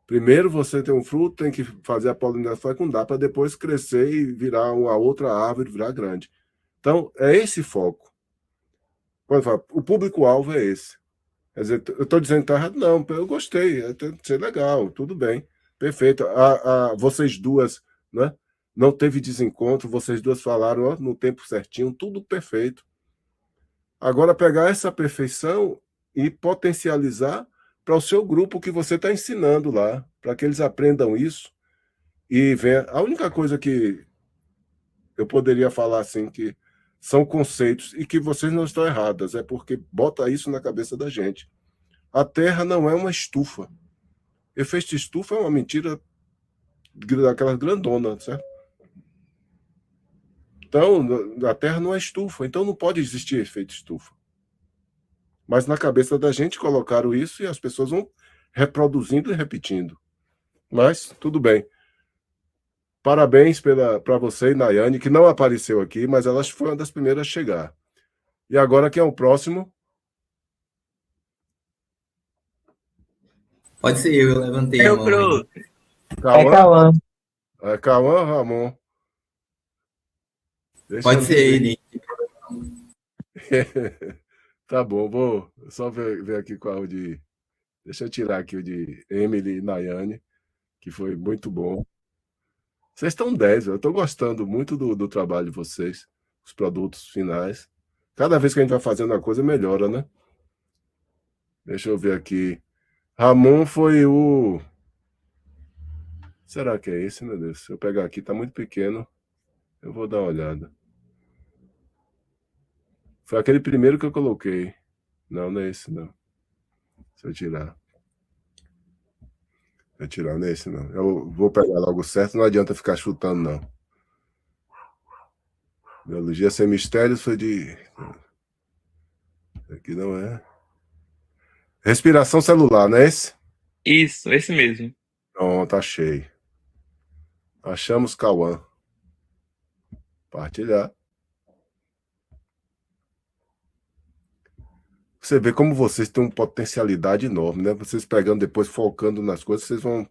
Primeiro você tem um fruto, tem que fazer a polinização fecundar para depois crescer e virar uma outra árvore, virar grande. Então, é esse foco. Quando fala, o público-alvo é esse. Quer dizer, eu estou dizendo que está errado? Não, eu gostei, tem que ser legal, tudo bem, perfeito. Vocês duas, né? Não teve desencontro, vocês duas falaram ó, no tempo certinho, tudo perfeito. Agora, pegar essa perfeição e potencializar para o seu grupo que você está ensinando lá, para que eles aprendam isso e venham. A única coisa que eu poderia falar assim, que são conceitos e que vocês não estão erradas, é porque bota isso na cabeça da gente. A Terra não é uma estufa. Efeito de estufa é uma mentira daquelas grandonas, certo? Então, a Terra não é estufa, então não pode existir efeito estufa. Mas na cabeça da gente colocaram isso e as pessoas vão reproduzindo e repetindo. Mas, tudo bem. Parabéns para você e Nayane, que não apareceu aqui, mas ela foi uma das primeiras a chegar. E agora quem é o próximo? Pode ser eu levantei a mão. Cruz. Cauã? É Cauã, Ramon? Pode ser ele. Tá bom, vou só ver aqui qual de... Deixa eu tirar aqui o de Emily e Nayane, que foi muito bom. Vocês estão 10, eu estou gostando muito do trabalho de vocês, os produtos finais. Cada vez que a gente vai fazendo a coisa, melhora, né? Deixa eu ver aqui. Ramon foi o... Será que é esse, meu Deus? Se eu pegar aqui, tá muito pequeno. Eu vou dar uma olhada. Foi aquele primeiro que eu coloquei. Não, não é esse, não. Se eu tirar. Vou tirar nesse, não. Eu vou pegar logo certo, não adianta ficar chutando, não. Biologia sem mistérios foi de... Aqui não é. Respiração celular, não é esse? Isso, esse mesmo. Pronto, achei. Achamos Cauã. Partilhar. Você vê como vocês têm uma potencialidade enorme, né? Vocês pegando depois, focando nas coisas, vocês vão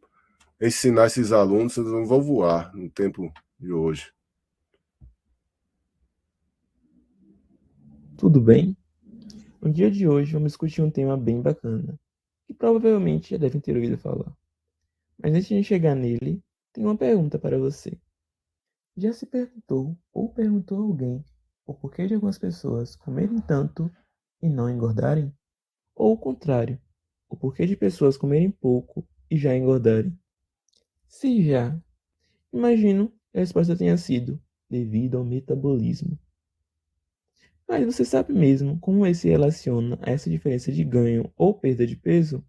ensinar esses alunos, vocês vão voar no tempo de hoje. Tudo bem? No dia de hoje vamos discutir um tema bem bacana, que provavelmente já devem ter ouvido falar. Mas antes de chegar nele, tenho uma pergunta para você. Já se perguntou ou perguntou a alguém o porquê de algumas pessoas comerem tanto e não engordarem? Ou o contrário, o porquê de pessoas comerem pouco e já engordarem? Se já, imagino que a resposta tenha sido devido ao metabolismo. Mas você sabe mesmo como ele se relaciona a essa diferença de ganho ou perda de peso?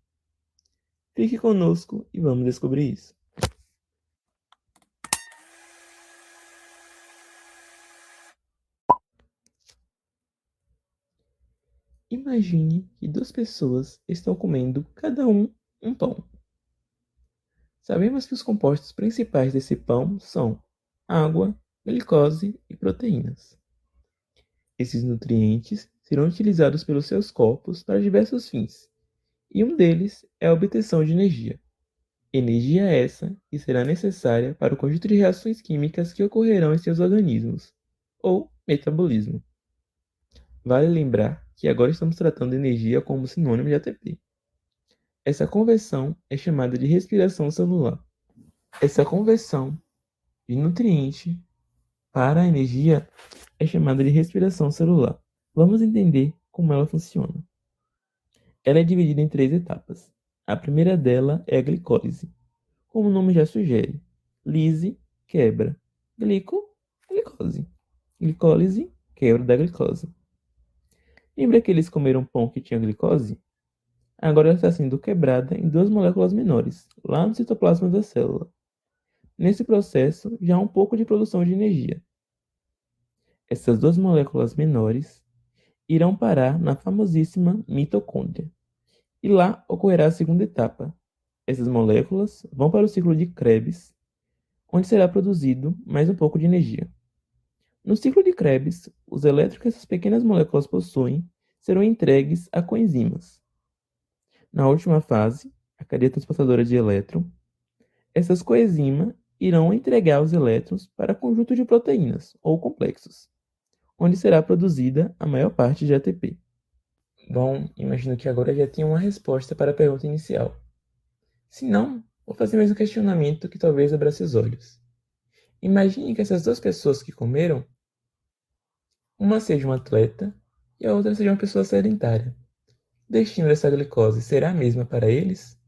Fique conosco e vamos descobrir isso. Imagine que duas pessoas estão comendo cada um pão. Sabemos que os compostos principais desse pão são água, glicose e proteínas. Esses nutrientes serão utilizados pelos seus corpos para diversos fins, e um deles é a obtenção de energia. Energia essa que será necessária para o conjunto de reações químicas que ocorrerão em seus organismos, ou metabolismo. Vale lembrar que agora estamos tratando energia como sinônimo de ATP. Essa conversão é chamada de respiração celular. Essa conversão de nutriente para a energia é chamada de respiração celular. Vamos entender como ela funciona. Ela é dividida em 3 etapas. A primeira dela é a glicólise. Como o nome já sugere, lise, quebra, glicose. Glicólise, quebra da glicose. Lembra que eles comeram pão que tinha glicose? Agora ela está sendo quebrada em duas moléculas menores, lá no citoplasma da célula. Nesse processo, já há um pouco de produção de energia. Essas duas moléculas menores irão parar na famosíssima mitocôndria. E lá ocorrerá a segunda etapa. Essas moléculas vão para o ciclo de Krebs, onde será produzido mais um pouco de energia. No ciclo de Krebs, os elétrons que essas pequenas moléculas possuem serão entregues a coenzimas. Na última fase, a cadeia transportadora de elétron, essas coenzimas irão entregar os elétrons para conjunto de proteínas, ou complexos, onde será produzida a maior parte de ATP. Bom, imagino que agora já tenha uma resposta para a pergunta inicial. Se não, vou fazer mais um questionamento que talvez abra seus olhos. Imagine que essas duas pessoas que comeram, uma seja um atleta e a outra seja uma pessoa sedentária. O destino dessa glicose será a mesma para eles?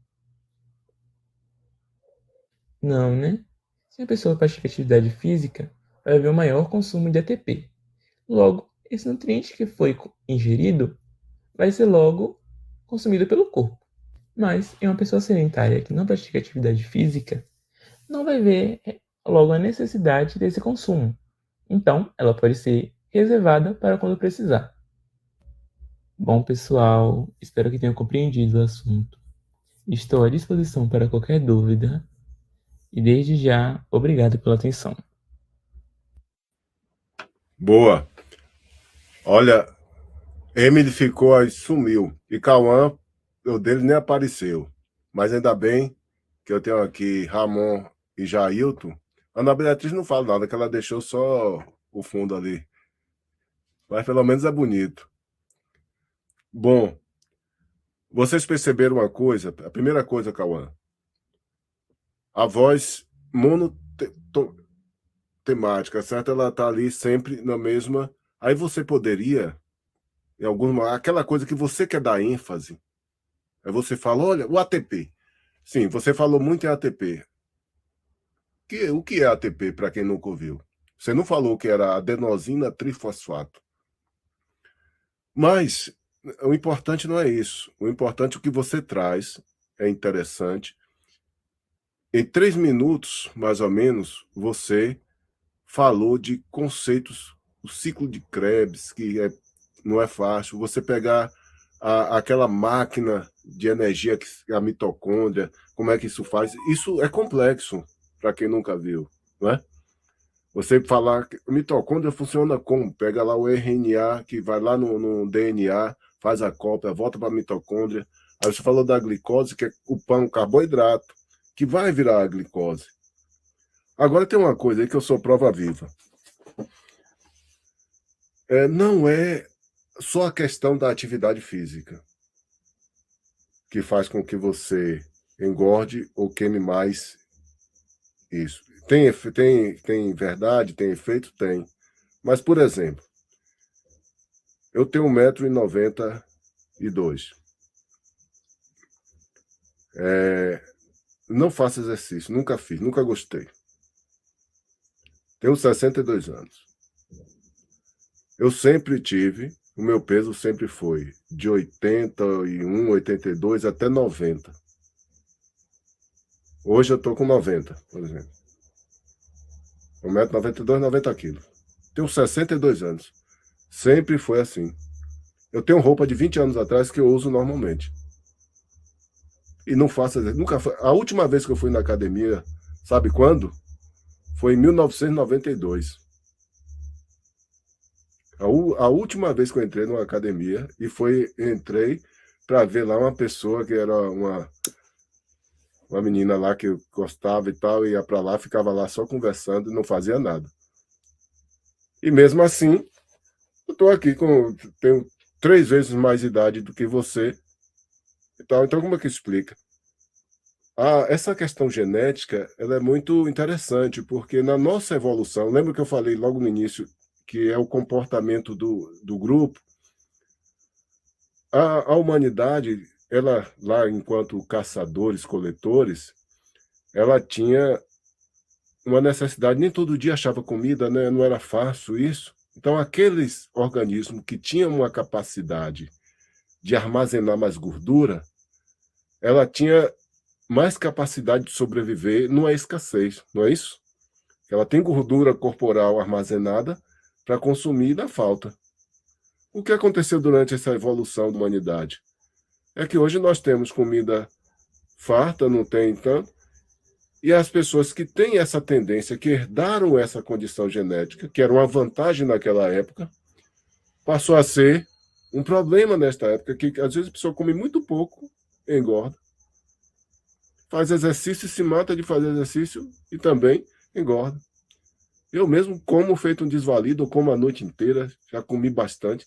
Não, né? Se a pessoa pratica atividade física, vai haver um maior consumo de ATP. Logo, esse nutriente que foi ingerido vai ser logo consumido pelo corpo. Mas em uma pessoa sedentária que não pratica atividade física, não vai ver logo a necessidade desse consumo. Então, ela pode ser reservada para quando precisar. Bom, pessoal, espero que tenham compreendido o assunto. Estou à disposição para qualquer dúvida. E desde já, obrigado pela atenção. Boa. Olha, Emily ficou aí, sumiu. E Cauã, o dele nem apareceu. Mas ainda bem que eu tenho aqui Ramon e Jailton. Ana Beatriz não fala nada, que ela deixou só o fundo ali. Mas pelo menos é bonito. Bom, vocês perceberam uma coisa? A primeira coisa, Cauã. A voz monotemática, certo? Ela está ali sempre na mesma. Aí você poderia, em alguma, aquela coisa que você quer dar ênfase. Aí você fala, olha, o ATP. Sim, você falou muito em ATP. O que é ATP, para quem nunca ouviu? Você não falou que era adenosina trifosfato. Mas o importante não é isso. O importante é o que você traz. É interessante. Em 3 minutos, mais ou menos, você falou de conceitos, o ciclo de Krebs, que não é fácil. Você pegar aquela máquina de energia, a mitocôndria, como é que isso faz. Isso é complexo, para quem nunca viu, não é? Você falar que a mitocôndria funciona como? Pega lá o RNA, que vai lá no DNA, faz a cópia, volta para a mitocôndria. Aí você falou da glicose, que é o pão, o carboidrato, que vai virar a glicose. Agora tem uma coisa aí que eu sou prova viva. Não é só a questão da atividade física que faz com que você engorde ou queime mais isso. Tem verdade, tem efeito? Tem. Mas, por exemplo, eu tenho 1,92 m. Não faço exercício, nunca fiz, nunca gostei. Tenho 62 anos. Eu sempre tive, o meu peso sempre foi de 81, 82 até 90. Hoje eu estou com 90, por exemplo. 1,92 m, 90 kg. Tenho 62 anos. Sempre foi assim. Eu tenho roupa de 20 anos atrás que eu uso normalmente. E não faço exercício. Nunca foi. A última vez que eu fui na academia, sabe quando? Foi em 1992. A última vez que eu entrei numa academia, e entrei para ver lá uma pessoa que era uma menina lá que eu gostava e tal, ia para lá, ficava lá só conversando e não fazia nada. E mesmo assim, eu estou aqui, tenho 3 vezes mais idade do que você e tal. Então, como é que explica? Essa questão genética, ela é muito interessante, porque na nossa evolução, lembra que eu falei logo no início, que é o comportamento do grupo, a humanidade, ela lá enquanto caçadores, coletores, ela tinha uma necessidade, nem todo dia achava comida, né? Não era fácil isso. Então, aqueles organismos que tinham uma capacidade de armazenar mais gordura, ela tinha mais capacidade de sobreviver numa escassez, não é isso? Ela tem gordura corporal armazenada para consumir na falta. O que aconteceu durante essa evolução da humanidade? É que hoje nós temos comida farta, não tem tanto, e as pessoas que têm essa tendência, que herdaram essa condição genética, que era uma vantagem naquela época, passou a ser um problema nesta época, que às vezes a pessoa come muito pouco, engorda, faz exercício e se mata de fazer exercício e também engorda. Eu mesmo como feito um desvalido, eu como a noite inteira, já comi bastante,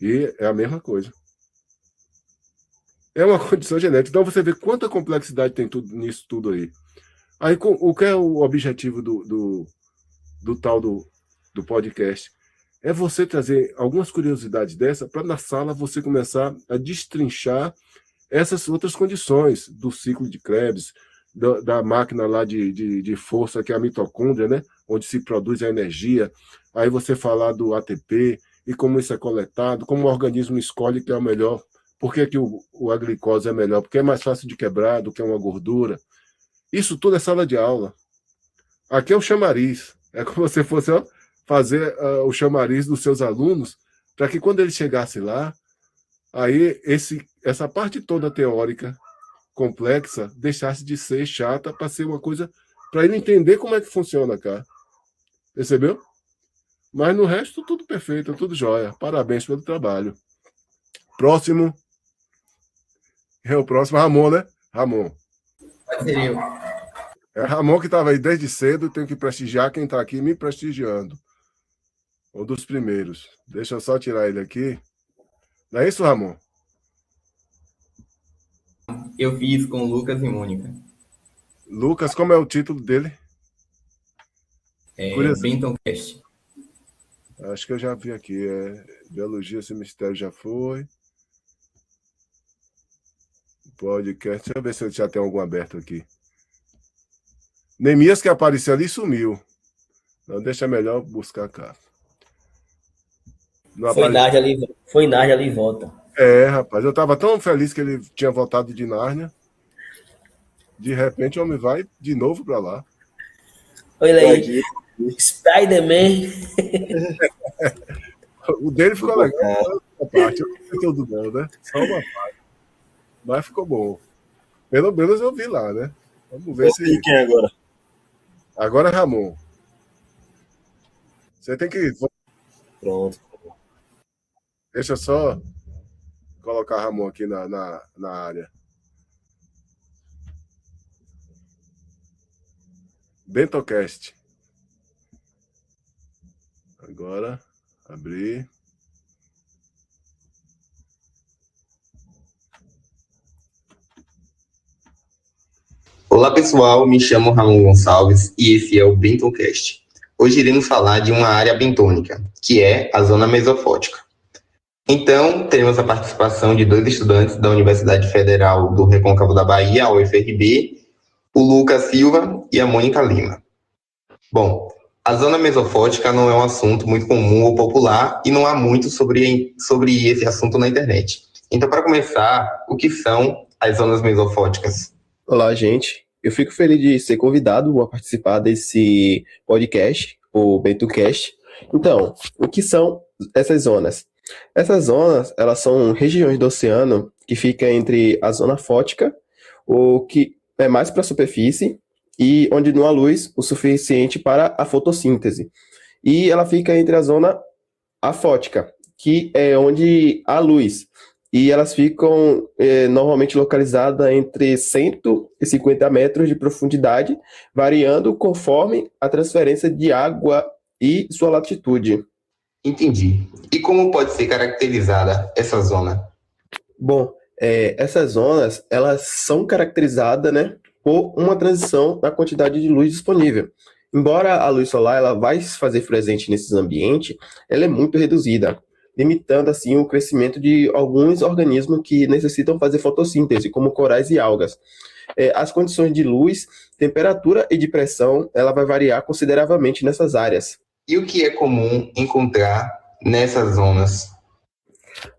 e é a mesma coisa. É uma condição genética. Então você vê quanta complexidade tem nisso tudo aí. Aí o que é o objetivo do tal do podcast? É você trazer algumas curiosidades dessa para na sala você começar a destrinchar essas outras condições do ciclo de Krebs, da máquina lá de força, que é a mitocôndria, né? Onde se produz a energia. Aí você falar do ATP e como isso é coletado, como o organismo escolhe que é o melhor. Por que a glicose é melhor? Porque é mais fácil de quebrar do que uma gordura. Isso tudo é sala de aula. Aqui é o chamariz. É como se fosse fazer o chamariz dos seus alunos, para que quando ele chegasse lá, aí essa parte toda teórica complexa deixasse de ser chata para ser uma coisa para ele entender como é que funciona cá. Percebeu? Mas no resto, tudo perfeito, tudo jóia. Parabéns pelo trabalho. Próximo. É o próximo, Ramon, né? Ramon. Pode ser eu. É Ramon que estava aí desde cedo, tenho que prestigiar quem está aqui me prestigiando. Um dos primeiros. Deixa eu só tirar ele aqui. Não é isso, Ramon? Eu fiz com Lucas e Mônica. Lucas, como é o título dele? Benton Cast. Acho que eu já vi aqui. Biologia Sem Mistério já foi. Podcast. Deixa eu ver se eu já tenho algum aberto aqui. Neemias que apareceu ali sumiu. Não, deixa melhor buscar cá. Não Foi Nárnia ali e volta. Rapaz, eu estava tão feliz que ele tinha voltado de Nárnia. De repente o homem vai de novo para lá. Olha aí, Spider-Man. O dele ficou legal. Uma parte, eu não sei tudo não, né? Só uma parte. Mas ficou bom. Pelo menos eu vi lá, né? Vamos ver se... Quem é agora? Agora é Ramon. Você tem que... Pronto. Deixa eu só colocar Ramon aqui na área. Bentocast. Agora, abrir. Olá pessoal, me chamo Ramon Gonçalves e esse é o Bentoncast. Hoje iremos falar de uma área bentônica, que é a zona mesofótica. Então, teremos a participação de 2 estudantes da Universidade Federal do Recôncavo da Bahia, a UFRB, o Lucas Silva e a Mônica Lima. Bom, a zona mesofótica não é um assunto muito comum ou popular e não há muito sobre esse assunto na internet. Então, para começar, o que são as zonas mesofóticas? Olá, gente. Eu fico feliz de ser convidado a participar desse podcast, o Bentocast. Então, o que são essas zonas? Essas zonas, elas são regiões do oceano que ficam entre a zona fótica, o que é mais para a superfície, e onde não há luz o suficiente para a fotossíntese. E ela fica entre a zona afótica, que é onde há luz. E elas ficam normalmente localizadas entre 150 metros de profundidade, variando conforme a transferência de água e sua latitude. Entendi. E como pode ser caracterizada essa zona? Bom, essas zonas, elas são caracterizadas, né, por uma transição na quantidade de luz disponível. Embora a luz solar ela vai se fazer presente nesses ambientes, ela é muito reduzida, limitando assim o crescimento de alguns organismos que necessitam fazer fotossíntese, como corais e algas. As condições de luz, temperatura e de pressão, ela vai variar consideravelmente nessas áreas. E o que é comum encontrar nessas zonas?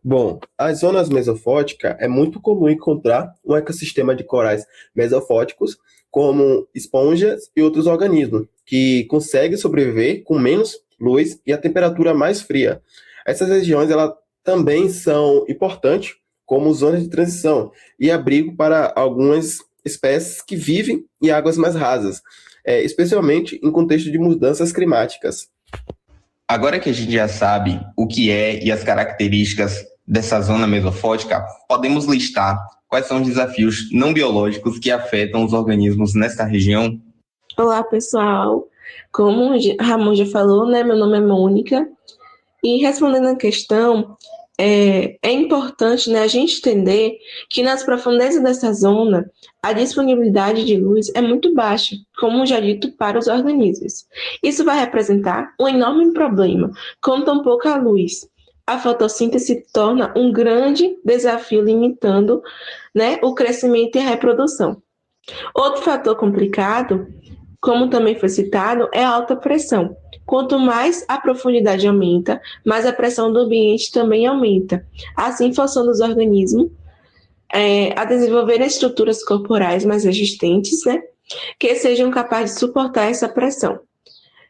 Bom, as zonas mesofóticas é muito comum encontrar um ecossistema de corais mesofóticos, como esponjas e outros organismos, que conseguem sobreviver com menos luz e a temperatura mais fria. Essas regiões elas também são importantes como zonas de transição e abrigo para algumas espécies que vivem em águas mais rasas, especialmente em contexto de mudanças climáticas. Agora que a gente já sabe o que é e as características dessa zona mesofótica, podemos listar quais são os desafios não biológicos que afetam os organismos nesta região? Olá, pessoal. Como o Ramon já falou, né? Meu nome é Mônica. E respondendo a questão, é importante, né, a gente entender que nas profundezas dessa zona, a disponibilidade de luz é muito baixa, como já dito, para os organismos. Isso vai representar um enorme problema com tão pouca luz. A fotossíntese se torna um grande desafio, limitando, né, o crescimento e a reprodução. Outro fator complicado, como também foi citado, é a alta pressão. Quanto mais a profundidade aumenta, mais a pressão do ambiente também aumenta, assim forçando os organismos a desenvolver estruturas corporais mais resistentes, né, que sejam capazes de suportar essa pressão.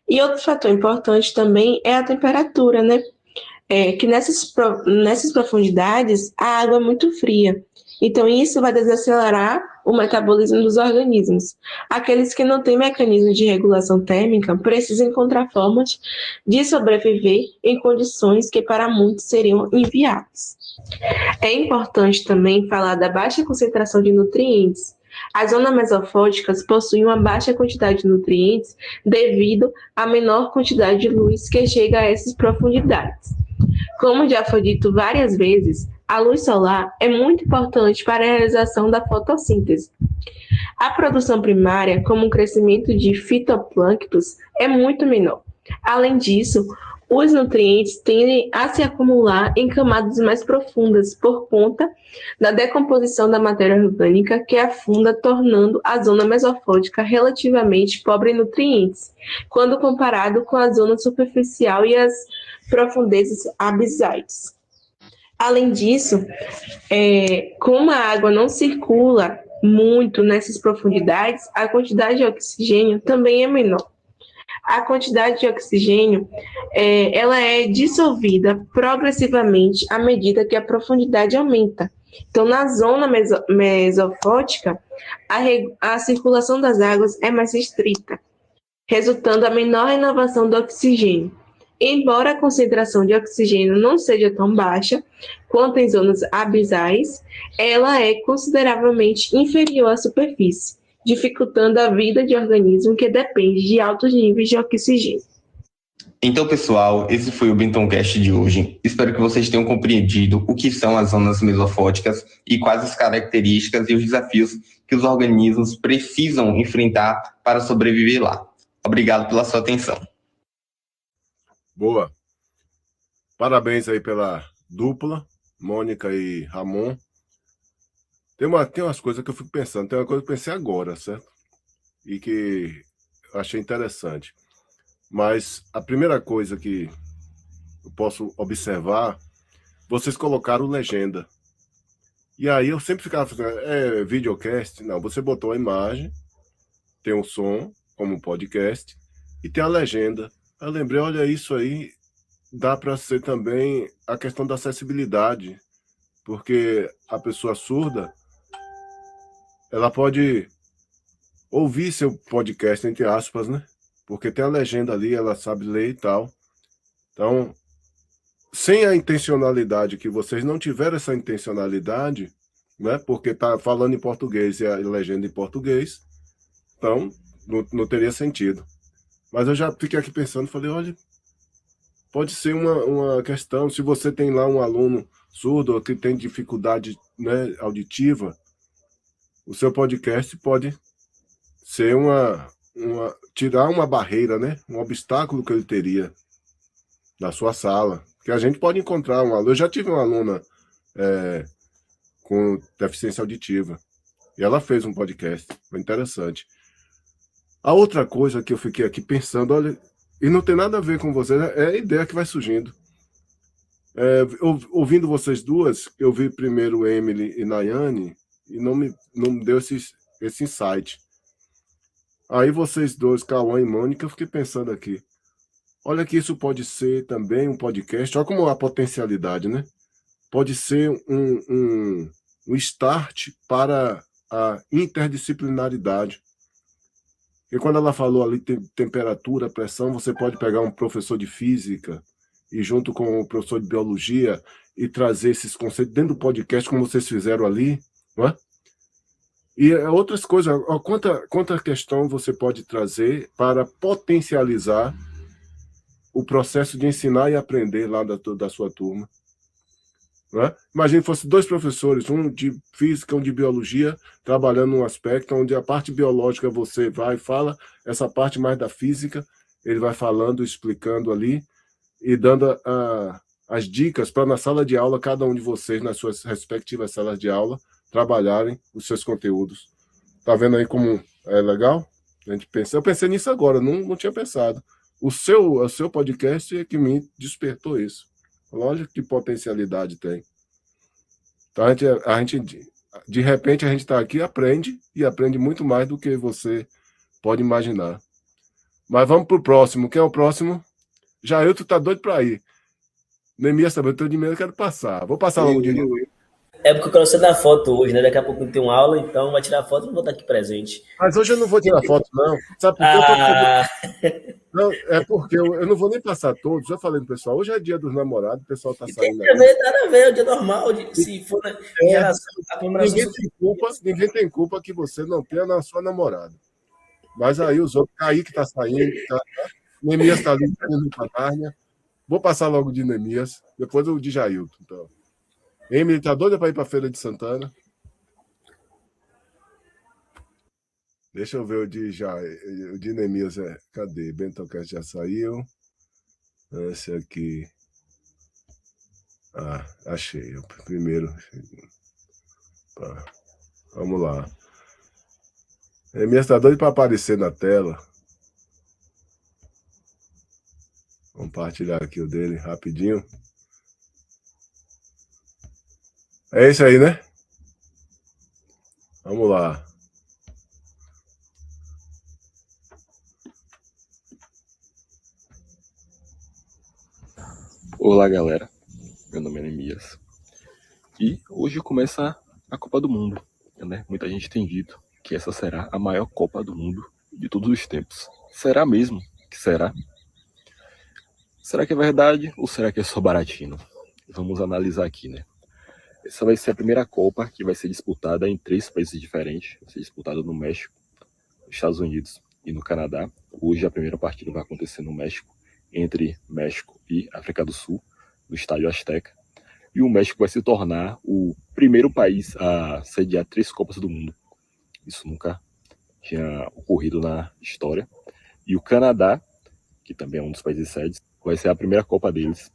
E outro fator importante também é a temperatura, né, que nessas profundidades a água é muito fria. Então, isso vai desacelerar o metabolismo dos organismos. Aqueles que não têm mecanismo de regulação térmica precisam encontrar formas de sobreviver em condições que para muitos seriam inviáveis. É importante também falar da baixa concentração de nutrientes. As zonas mesofóticas possuem uma baixa quantidade de nutrientes devido à menor quantidade de luz que chega a essas profundidades. Como já foi dito várias vezes, a luz solar é muito importante para a realização da fotossíntese. A produção primária, como o crescimento de fitoplânctons, é muito menor. Além disso, os nutrientes tendem a se acumular em camadas mais profundas por conta da decomposição da matéria orgânica que afunda, tornando a zona mesofótica relativamente pobre em nutrientes, quando comparado com a zona superficial e as profundezas abissais. Além disso, como a água não circula muito nessas profundidades, a quantidade de oxigênio também é menor. A quantidade de oxigênio ela é dissolvida progressivamente à medida que a profundidade aumenta. Então, na zona mesofótica, a circulação das águas é mais restrita, resultando a menor renovação do oxigênio. Embora a concentração de oxigênio não seja tão baixa quanto em zonas abissais, ela é consideravelmente inferior à superfície, dificultando a vida de organismos que dependem de altos níveis de oxigênio. Então, pessoal, esse foi o Bentoncast de hoje. Espero que vocês tenham compreendido o que são as zonas mesofóticas e quais as características e os desafios que os organismos precisam enfrentar para sobreviver lá. Obrigado pela sua atenção. Boa. Parabéns aí pela dupla, Mônica e Ramon. Tem umas coisas que eu fico pensando, tem uma coisa que eu pensei agora, certo? E que eu achei interessante. Mas a primeira coisa que eu posso observar, vocês colocaram legenda. E aí eu sempre ficava fazendo, videocast? Não, você botou a imagem, tem um som, como um podcast, e tem a legenda. Eu lembrei, olha, isso aí dá para ser também a questão da acessibilidade, porque a pessoa surda, ela pode ouvir seu podcast, entre aspas, né? Porque tem a legenda ali, ela sabe ler e tal. Então, sem a intencionalidade, que vocês não tiveram essa intencionalidade, né? Porque tá falando em português e a legenda em português, então não teria sentido. Mas eu já fiquei aqui pensando, falei, olha, pode ser uma questão, se você tem lá um aluno surdo que tem dificuldade, né, auditiva, o seu podcast pode ser tirar uma barreira, né, um obstáculo que ele teria na sua sala. Que a gente pode encontrar um aluno. Eu já tive uma aluna com deficiência auditiva e ela fez um podcast, foi interessante. A outra coisa que eu fiquei aqui pensando, olha, e não tem nada a ver com vocês, é a ideia que vai surgindo. Ouvindo vocês duas, eu vi primeiro Emily e Nayane e não me deu esse insight. Aí vocês dois, Cauã e Mônica, eu fiquei pensando aqui. Olha que isso pode ser também um podcast. Olha como a potencialidade, né? Pode ser um start para a interdisciplinaridade. E quando ela falou ali temperatura, pressão, você pode pegar um professor de física e junto com o professor de biologia e trazer esses conceitos dentro do podcast, como vocês fizeram ali, não é? E outras coisas, quanta questão você pode trazer para potencializar o processo de ensinar e aprender lá da sua turma. Né? Imagine que fosse dois professores, um de física, um de biologia, trabalhando num aspecto onde a parte biológica você vai e fala, essa parte mais da física, ele vai falando, explicando ali e dando as dicas para na sala de aula, cada um de vocês, nas suas respectivas salas de aula, trabalharem os seus conteúdos. Tá vendo aí como é legal? A gente pensa, eu pensei nisso agora, não tinha pensado. O seu podcast é que me despertou isso. Lógico que potencialidade tem. Então, a gente de repente, a gente está aqui, aprende, e aprende muito mais do que você pode imaginar. Mas vamos para o próximo. Quem é o próximo? Jailton tá doido para ir. Neemias também, eu estou de medo, eu quero passar. Vou passar logo de novo. É porque eu quero ser na foto hoje, né? Daqui a pouco tem uma aula, então vai tirar foto e não vou estar aqui presente. Mas hoje eu não vou tirar foto, não. Sabe por quê? Não, é porque eu não vou nem passar todos. Já falei pro pessoal, hoje é dia dos namorados, o pessoal tá saindo. Nada a ver, é o dia normal. Se for em relação à comemoração. Ninguém tem culpa que você não tenha na sua namorada. Mas aí os outros, Kaique tá saindo, tá? Neemias tá ali, tá indo pra Nárnia. Vou passar logo de Neemias, depois o de Jailton. Então. Emily tá doida para ir para a Feira de Santana. Deixa eu ver o de Neemias. Cadê? Bentocast já saiu. Esse aqui. Achei. O primeiro. Vamos lá. Neemias tá doido para aparecer na tela. Vou compartilhar aqui o dele rapidinho. É isso aí, né? Vamos lá. Olá, galera. Meu nome é Neemias. E hoje começa a Copa do Mundo, né? Muita gente tem dito que essa será a maior Copa do Mundo de todos os tempos. Será mesmo que será? Será que é verdade ou será que é só baratinho? Vamos analisar aqui, né? Essa vai ser a primeira Copa que vai ser disputada em 3 países diferentes. Vai ser disputada no México, nos Estados Unidos e no Canadá. Hoje a primeira partida vai acontecer no México, entre México e África do Sul, no Estádio Azteca. E o México vai se tornar o primeiro país a sediar 3 Copas do Mundo. Isso nunca tinha ocorrido na história. E o Canadá, que também é um dos países sedes, vai ser a primeira Copa deles.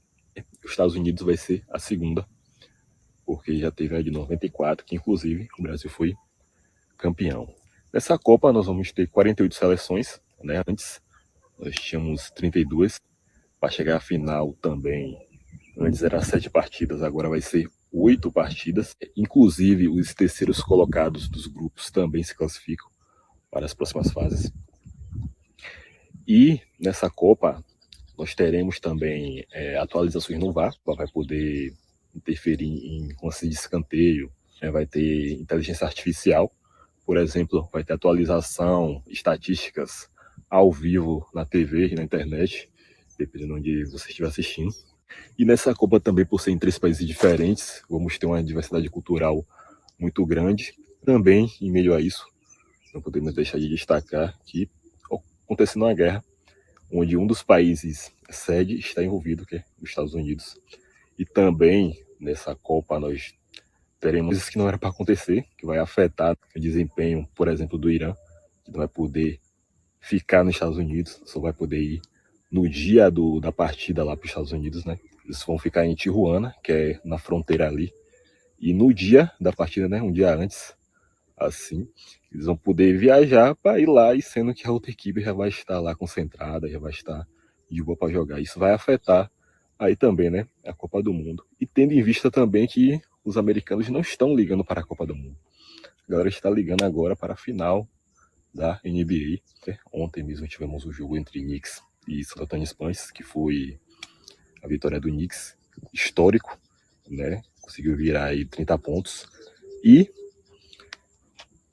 Os Estados Unidos vai ser a segunda, porque já teve a de 94, que inclusive o Brasil foi campeão. Nessa Copa nós vamos ter 48 seleções, né? Antes nós tínhamos 32, para chegar à final também, antes era 7 partidas, agora vai ser 8 partidas. Inclusive os terceiros colocados dos grupos também se classificam para as próximas fases. E nessa Copa nós teremos também atualizações no VAR, vai poder interferir em lance de escanteio, vai ter inteligência artificial, por exemplo, vai ter atualização, estatísticas ao vivo na TV e na internet, dependendo de onde você estiver assistindo. E nessa Copa também, por ser em 3 países diferentes, vamos ter uma diversidade cultural muito grande. Também, em meio a isso, não podemos deixar de destacar que acontecendo uma guerra, onde um dos países sede está envolvido, que é os Estados Unidos. E também, nessa Copa, nós teremos coisas que não era para acontecer, que vai afetar o desempenho, por exemplo, do Irã, que não vai poder ficar nos Estados Unidos, só vai poder ir no dia da partida lá para os Estados Unidos, né? Eles vão ficar em Tijuana, que é na fronteira ali, e no dia da partida, né, um dia antes, assim, eles vão poder viajar para ir lá, e sendo que a outra equipe já vai estar lá concentrada, já vai estar de boa para jogar. Isso vai afetar aí também, né, a Copa do Mundo. E tendo em vista também que os americanos não estão ligando para a Copa do Mundo. A galera está ligando agora para a final da NBA. Ontem mesmo tivemos o jogo entre Knicks e San Antonio Spurs, que foi a vitória do Knicks, histórico, né? Conseguiu virar aí 30 pontos. E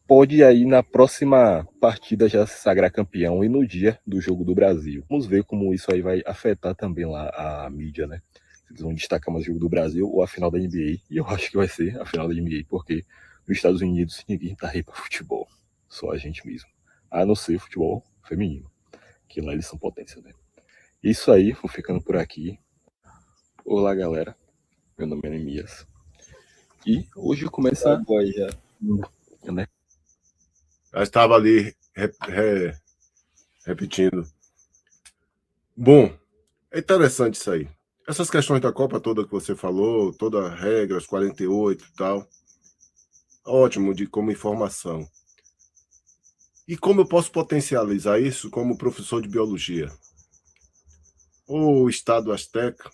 pode aí na próxima partida já se sagrar campeão e no dia do jogo do Brasil. Vamos ver como isso aí vai afetar também lá a mídia, né? Eles vão destacar mais o jogo do Brasil ou a final da NBA. E eu acho que vai ser a final da NBA, porque nos Estados Unidos ninguém tá aí pra futebol. Só a gente mesmo. A não ser futebol feminino, que lá eles são potência, né? Isso aí, vou ficando por aqui. Olá, galera. Meu nome é Nemias. E hoje começa a... né? Já estava ali repetindo. Bom, é interessante isso aí. Essas questões da Copa toda que você falou, toda a regra, os 48 e tal, ótimo como informação. E como eu posso potencializar isso como professor de biologia? O Estado Azteca,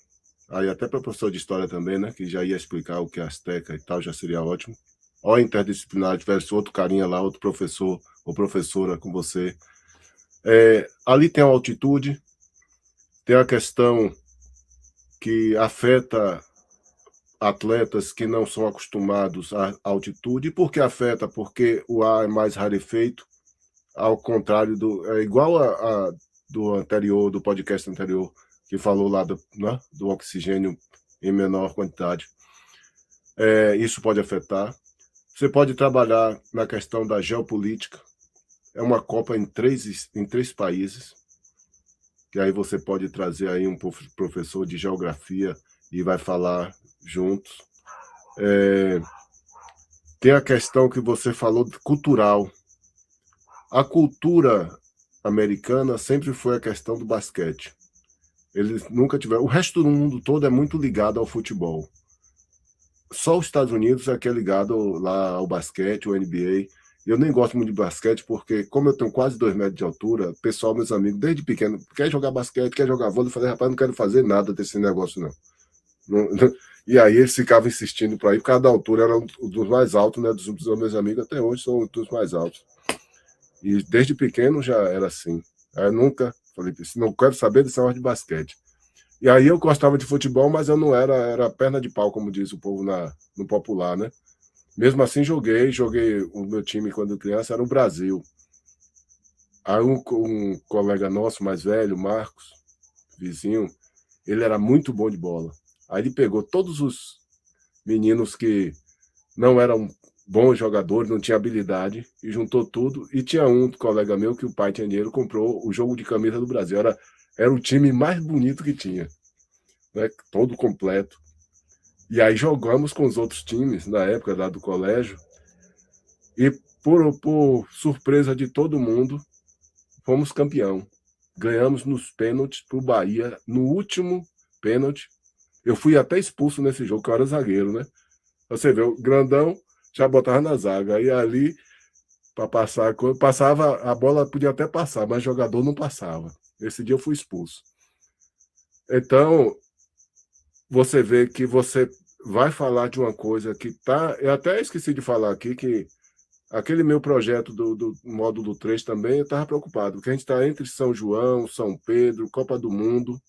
aí até para professor de história também, né, que já ia explicar o que é Azteca e tal, já seria ótimo. Ó, interdisciplinar, tivesse outro carinha lá, outro professor ou professora com você. Ali tem a altitude, tem a questão que afeta atletas que não são acostumados à altitude. E por que afeta? Porque o ar é mais rarefeito, ao contrário é igual do anterior, do podcast anterior, que falou lá do oxigênio em menor quantidade. Isso pode afetar. Você pode trabalhar na questão da geopolítica. É uma Copa em três países, que aí você pode trazer aí um professor de geografia e vai falar juntos. Tem a questão que você falou cultural. A cultura americana sempre foi a questão do basquete. Eles nunca tiveram... O resto do mundo todo é muito ligado ao futebol. Só os Estados Unidos é que é ligado lá ao basquete, o NBA. Eu nem gosto muito de basquete, porque como eu tenho quase 2 metros de altura, pessoal, meus amigos, desde pequeno, quer jogar basquete, quer jogar vôlei, eu falei, rapaz, não quero fazer nada desse negócio, não. E aí eles ficavam insistindo para ir, por causa da altura, era um dos mais altos, né, dos meus amigos, até hoje são dos mais altos. E desde pequeno já era assim. Aí eu nunca falei, não quero saber dessa hora de basquete. E aí eu gostava de futebol, mas eu não era perna de pau, como diz o povo no popular, né? Mesmo assim joguei o meu time quando criança era o Brasil. Aí um colega nosso mais velho, Marcos, vizinho, ele era muito bom de bola. Aí ele pegou todos os meninos que não eram bons jogadores, não tinha habilidade, e juntou tudo. E tinha um colega meu que o pai tinha dinheiro, comprou o jogo de camisa do Brasil. Era o time mais bonito que tinha, né? Todo completo. E aí jogamos com os outros times, na época lá do colégio, e por surpresa de todo mundo, fomos campeão. Ganhamos nos pênaltis para o Bahia, no último pênalti. Eu fui até expulso nesse jogo, que eu era zagueiro, né? Você vê, o grandão já botava na zaga. Aí ali, para passava, a bola podia até passar, mas o jogador não passava. Esse dia eu fui expulso. Então, você vê que você vai falar de uma coisa que tá... Eu até esqueci de falar aqui que aquele meu projeto do módulo 3 também, eu estava preocupado, porque a gente está entre São João, São Pedro, Copa do Mundo.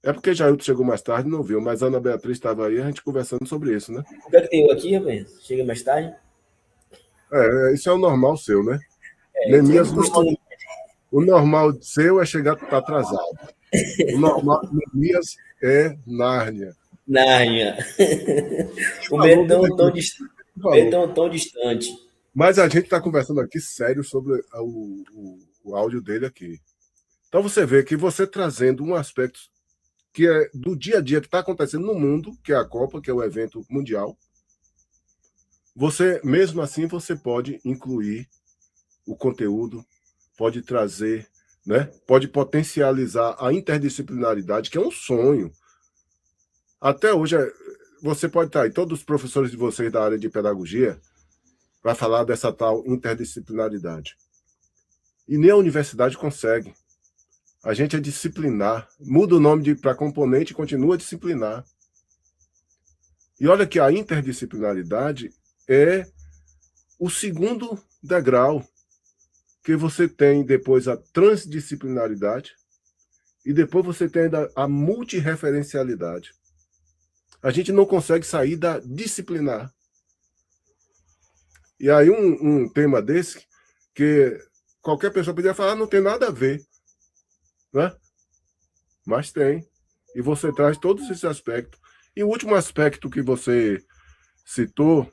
É porque Jailton chegou mais tarde e não viu, mas a Ana Beatriz estava aí, a gente conversando sobre isso, né? O que é que tem eu aqui, rapaz? Chega mais tarde? Isso é o normal seu, né? Nemias, o normal seu é chegar atrasado. O normal de Nemias é Nárnia. Nárnia. O meu é tão distante. Mas a gente está conversando aqui sério sobre o áudio dele aqui. Então você vê que você trazendo um aspecto que é do dia a dia que está acontecendo no mundo, que é a Copa, que é o evento mundial, você, mesmo assim, você pode incluir o conteúdo, pode trazer, né? Pode potencializar a interdisciplinaridade, que é um sonho. Até hoje, você pode estar aí, todos os professores de vocês da área de pedagogia vai falar dessa tal interdisciplinaridade. E nem a universidade consegue. A gente é disciplinar. Muda o nome para componente e continua disciplinar. E olha que a interdisciplinaridade é o segundo degrau, que você tem depois a transdisciplinaridade e depois você tem ainda a multireferencialidade. A gente não consegue sair da disciplinar. E aí um tema desse que qualquer pessoa poderia falar, não tem nada a ver, né? Mas tem. E você traz todos esses aspectos. E o último aspecto que você citou,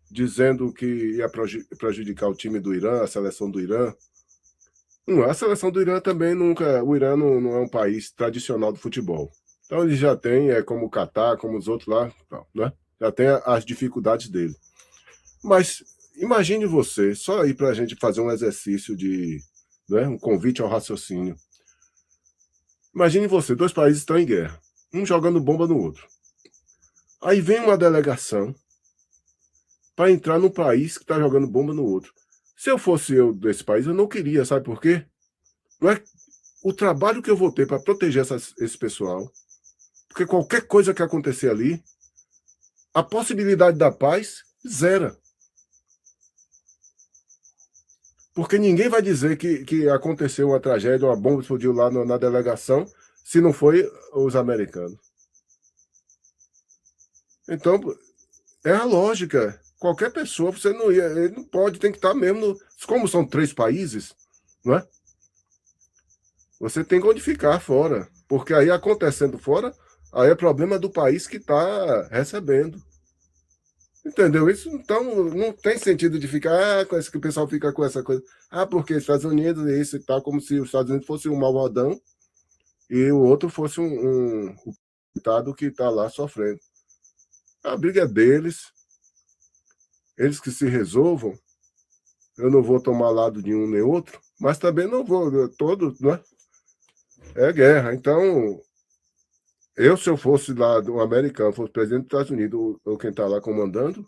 dizendo que ia prejudicar o time do Irã, a seleção do Irã. Não, a seleção do Irã também nunca... O Irã não é um país tradicional do futebol. Então ele já tem, como o Catar, como os outros lá, né? Já tem as dificuldades dele. Mas imagine você, só aí para a gente fazer um exercício de... Né, um convite ao raciocínio. Imagine você, 2 países estão em guerra, um jogando bomba no outro. Aí vem uma delegação para entrar num país que está jogando bomba no outro. Se eu fosse eu desse país, eu não queria, sabe por quê? Não é o trabalho que eu vou ter para proteger esse pessoal, porque qualquer coisa que acontecer ali, a possibilidade da paz zera. Porque ninguém vai dizer que aconteceu uma tragédia, uma bomba explodiu lá na delegação, se não foi os americanos. Então, é a lógica. Qualquer pessoa, você não ia, ele não pode, tem que estar mesmo. Como são 3 países, não é? Você tem onde ficar fora. Porque aí acontecendo fora, aí é problema do país que está recebendo. Entendeu isso? Então, não tem sentido de ficar com que o pessoal fica com essa coisa. Porque Estados Unidos é isso e tal, como se os Estados Unidos fosse um malvadão e o outro fosse um coitado que está lá sofrendo. A briga é deles, eles que se resolvam. Eu não vou tomar lado de um nem outro, mas também não vou, todos, né? É guerra. Então, se eu fosse lá um americano, fosse presidente dos Estados Unidos, ou quem está lá comandando,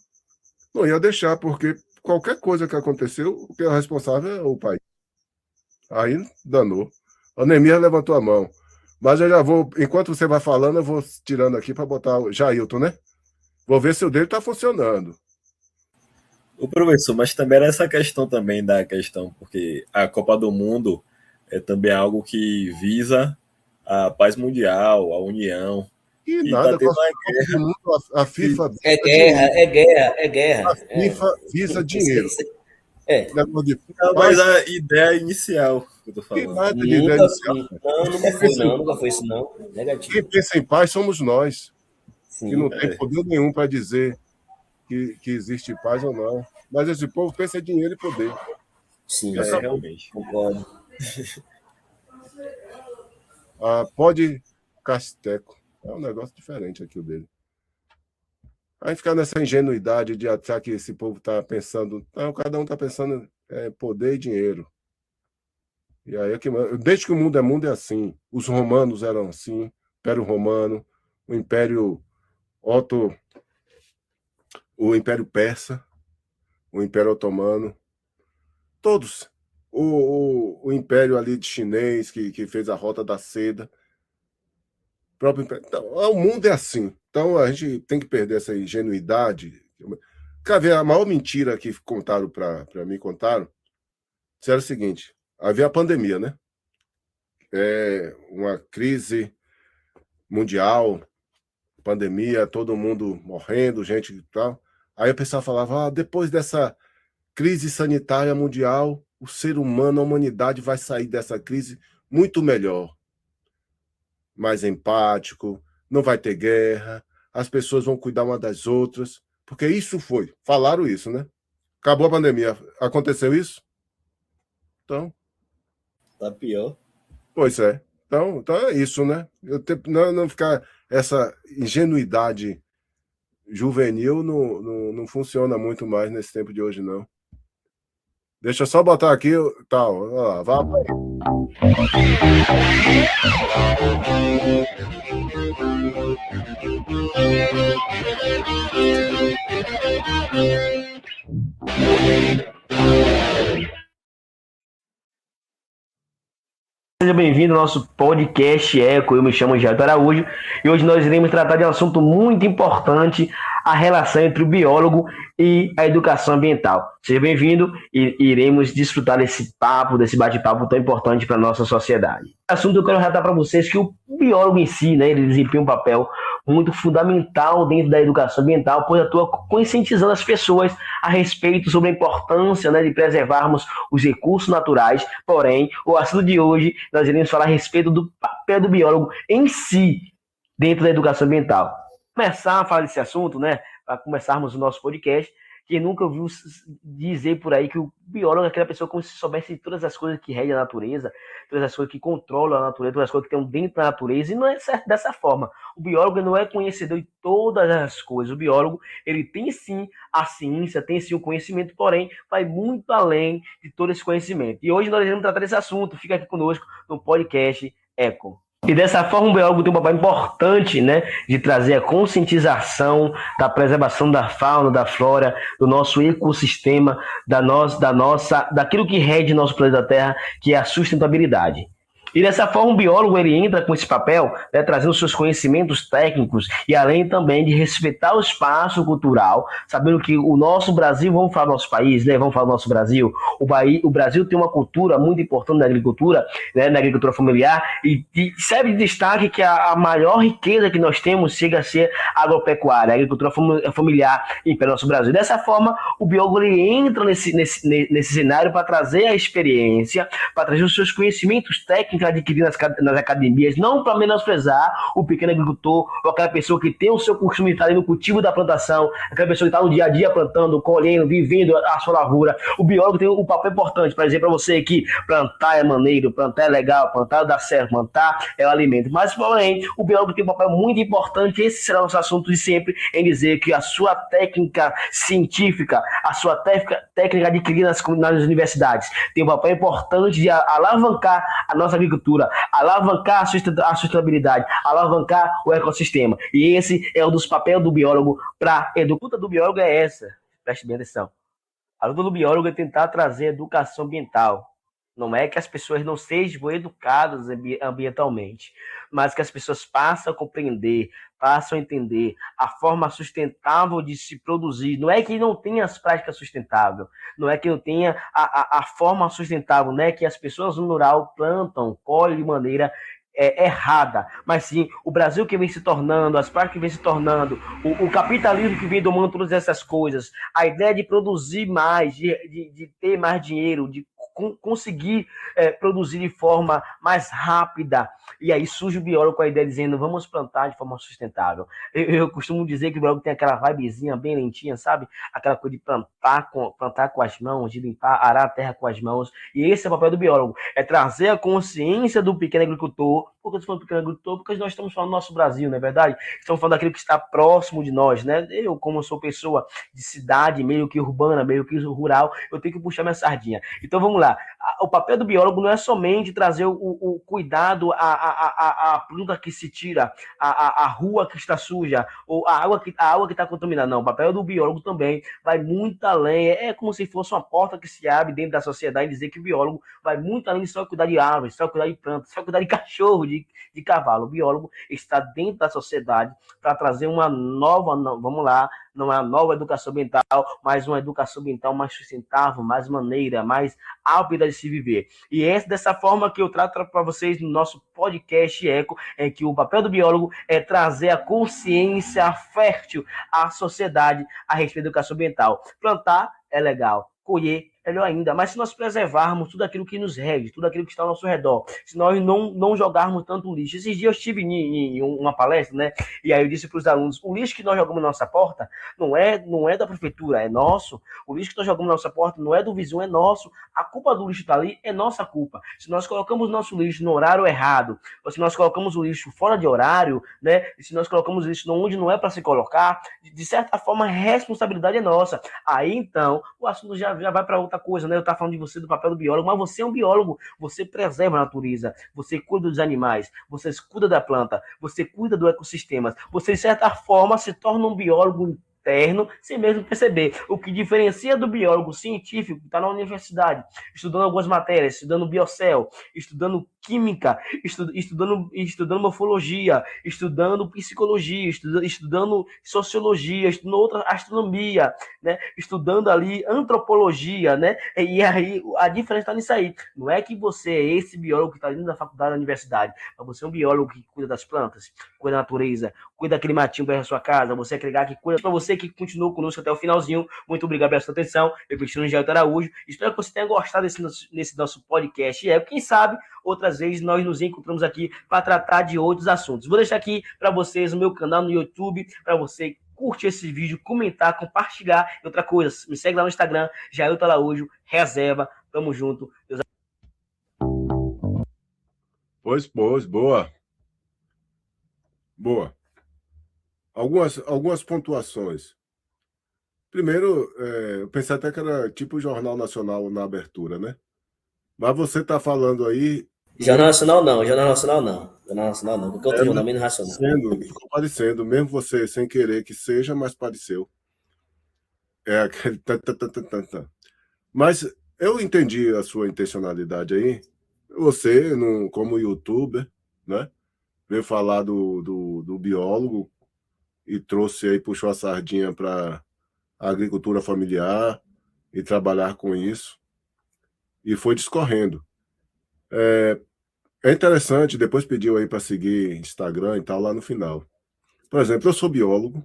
não ia deixar, porque qualquer coisa que aconteceu, o que é responsável é o país. Aí danou. A Neemias levantou a mão. Mas eu já vou, enquanto você vai falando, eu vou tirando aqui para botar o Jailton, né? Vou ver se o dele está funcionando. O professor, mas também era essa questão também porque a Copa do Mundo é também algo que visa a paz mundial, a união. E nada, tá tendo uma guerra. A FIFA... É guerra. A FIFA visa dinheiro. Não, mas a ideia inicial que eu tô falando. Nunca foi isso, não. Negativo. Quem pensa em paz somos nós. Sim, que não tem poder nenhum para dizer que existe paz ou não. Mas esse povo pensa em dinheiro e poder. Sim, realmente. Concordo. Pode Casteco. É um negócio diferente aqui o dele. Aí ficar nessa ingenuidade de achar que esse povo está pensando... Não, cada um está pensando poder e dinheiro. E aí, desde que o mundo é assim. Os romanos eram assim. Império Romano, o Império Otto, o Império Persa, o Império Otomano. Todos. O Império ali de chinês, que fez a Rota da Seda. O próprio Império. Então, o mundo é assim. Então, a gente tem que perder essa ingenuidade. Quer ver, a maior mentira que contaram para mim, era o seguinte, havia a pandemia, né? Uma crise mundial, pandemia, todo mundo morrendo, gente e tal. Aí o pessoal falava, depois dessa crise sanitária mundial, o ser humano, a humanidade vai sair dessa crise muito melhor. Mais empático, não vai ter guerra, as pessoas vão cuidar uma das outras, porque isso foi, falaram isso, né? Acabou a pandemia, aconteceu isso? Então... Tá pior. Pois é. Então é isso, né? Não ficar... Essa ingenuidade juvenil não funciona muito mais nesse tempo de hoje, não. Deixa eu só botar aqui, tal, ó, vá. Seja bem-vindo ao nosso podcast Eco. Eu me chamo Geraldo Araújo e hoje nós iremos tratar de um assunto muito importante, a relação entre o biólogo e a educação ambiental. Seja bem-vindo e iremos desfrutar desse bate-papo tão importante para a nossa sociedade. O assunto eu quero relatar para vocês que o biólogo em si, né, ele desempenha um papel muito fundamental dentro da educação ambiental, pois atua conscientizando as pessoas a respeito sobre a importância, né, de preservarmos os recursos naturais. Porém, o assunto de hoje nós iremos falar a respeito do papel do biólogo em si dentro da educação ambiental. Começar a falar desse assunto, né, para começarmos o nosso podcast, que nunca ouviu dizer por aí que o biólogo é aquela pessoa como se soubesse todas as coisas que regem a natureza, todas as coisas que controlam a natureza, todas as coisas que estão dentro da natureza, e não é certo dessa forma. O biólogo não é conhecedor de todas as coisas. O biólogo, ele tem sim a ciência, tem sim o conhecimento, porém vai muito além de todo esse conhecimento. E hoje nós iremos tratar desse assunto. Fica aqui conosco no podcast Eco. E dessa forma o biólogo tem um papel importante, né, de trazer a conscientização da preservação da fauna, da flora, do nosso ecossistema, daquilo que rege nosso planeta Terra, que é a sustentabilidade. E dessa forma o biólogo ele entra com esse papel, né, trazendo seus conhecimentos técnicos e além também de respeitar o espaço cultural, sabendo que o nosso Brasil, vamos falar do nosso país, né, vamos falar do nosso Brasil, o Brasil tem uma cultura muito importante na agricultura, né, na agricultura familiar, e serve de destaque que a maior riqueza que nós temos chega a ser a agropecuária, a agricultura familiar em nosso Brasil. Dessa forma, o biólogo ele entra nesse cenário para trazer a experiência, para trazer os seus conhecimentos técnicos adquirir nas academias, não para menosprezar o pequeno agricultor ou aquela pessoa que tem o seu costume de estar ali no cultivo da plantação, aquela pessoa que está no dia a dia plantando, colhendo, vivendo a sua lavoura. O biólogo tem um papel importante para dizer para você que plantar é maneiro, plantar é legal, plantar dá certo, plantar é o alimento. Mas, porém, o biólogo tem um papel muito importante, esse será o nosso assunto de sempre, em dizer que a sua técnica científica, a sua técnica adquirida nas universidades tem um papel importante de alavancar a nossa agricultura, alavancar a sustentabilidade, alavancar o ecossistema. E esse é um dos papéis do biólogo para a luta do biólogo é essa. Preste bem atenção. A luta do biólogo é tentar trazer educação ambiental. Não é que as pessoas não sejam educadas ambientalmente, mas que as pessoas passem a compreender, passam a entender a forma sustentável de se produzir. Não é que não tenha as práticas sustentáveis, não é que não tenha a forma sustentável, não é que as pessoas no rural plantam, colhem de maneira errada, mas sim o Brasil que vem se tornando, as práticas que vem se tornando, o capitalismo que vem domando todas essas coisas, a ideia de produzir mais, de ter mais dinheiro, de conseguir produzir de forma mais rápida. E aí surge o biólogo com a ideia dizendo, vamos plantar de forma sustentável. Eu costumo dizer que o biólogo tem aquela vibezinha bem lentinha, sabe? Aquela coisa de plantar com as mãos, de limpar, arar a terra com as mãos. E esse é o papel do biólogo, é trazer a consciência do pequeno agricultor. Por que eu estou falando do pequeno agricultor? Porque nós estamos falando do nosso Brasil, não é verdade? Estamos falando daquilo que está próximo de nós, né? Eu, como sou pessoa de cidade, meio que urbana, meio que rural, eu tenho que puxar minha sardinha. Então vamos lá. O papel do biólogo não é somente trazer o cuidado à planta que se tira, a rua que está suja, ou a água que está contaminada. Não, o papel do biólogo também vai muito além. É como se fosse uma porta que se abre dentro da sociedade e dizer que o biólogo vai muito além de só cuidar de árvores, só cuidar de plantas, só cuidar de cachorro, de cavalo. O biólogo está dentro da sociedade para trazer uma nova, vamos lá, não é uma nova educação ambiental, mas uma educação ambiental mais sustentável, mais maneira, mais rápida de se viver. E é dessa forma que eu trato para vocês no nosso podcast Eco, em que o papel do biólogo é trazer a consciência fértil à sociedade a respeito da educação ambiental. Plantar é legal, colher melhor ainda, mas se nós preservarmos tudo aquilo que nos rege, tudo aquilo que está ao nosso redor, se nós não jogarmos tanto lixo. Esses dias eu estive em uma palestra, né, e aí eu disse para os alunos, o lixo que nós jogamos na nossa porta não é da prefeitura, é nosso. O lixo que nós jogamos na nossa porta não é do vizinho, é nosso. A culpa do lixo está ali, é nossa culpa. Se nós colocamos nosso lixo no horário errado, ou se nós colocamos o lixo fora de horário, né, e se nós colocamos o lixo onde não é para se colocar, de certa forma a responsabilidade é nossa. Aí então o assunto já vai para outra coisa, né? Eu estava falando de você, do papel do biólogo, mas você é um biólogo, você preserva a natureza, você cuida dos animais, você cuida da planta, você cuida do ecossistema, você de certa forma se torna um biólogo terno sem mesmo perceber. O que diferencia do biólogo científico que está na universidade, estudando algumas matérias, estudando biocel, estudando química, estudando morfologia, estudando psicologia, estudando sociologia, estudando outra astronomia, né? Estudando ali antropologia, né? E aí a diferença está nisso aí. Não é que você é esse biólogo que está dentro da faculdade da universidade, mas você é um biólogo que cuida das plantas, cuida da natureza, cuida daquele matinho perto da sua casa, você é aquele cara que cuida. Para você que continuou conosco até o finalzinho, muito obrigado pela sua atenção. Eu, Cristiano Gelto Araújo, espero que você tenha gostado desse nosso podcast. Quem sabe outras vezes nós nos encontramos aqui para tratar de outros assuntos. Vou deixar aqui para vocês o meu canal no YouTube, para você curtir esse vídeo, comentar, compartilhar. E outra coisa, me segue lá no Instagram, Jailton Araújo, reserva. Tamo junto. Deus... Pois, boa. Boa. Algumas pontuações. Primeiro, eu pensei até que era tipo Jornal Nacional na abertura, né? Mas você está falando aí... Jornal Nacional não, porque outro jornal menos racional. Ficou parecendo, mesmo você sem querer que seja, mas pareceu. É aquele... Mas eu entendi a sua intencionalidade aí. Você, como youtuber, né? Veio falar do biólogo e trouxe aí, puxou a sardinha para a agricultura familiar e trabalhar com isso. E foi discorrendo. É interessante, depois pediu aí para seguir Instagram e tal, lá no final. Por exemplo, eu sou biólogo,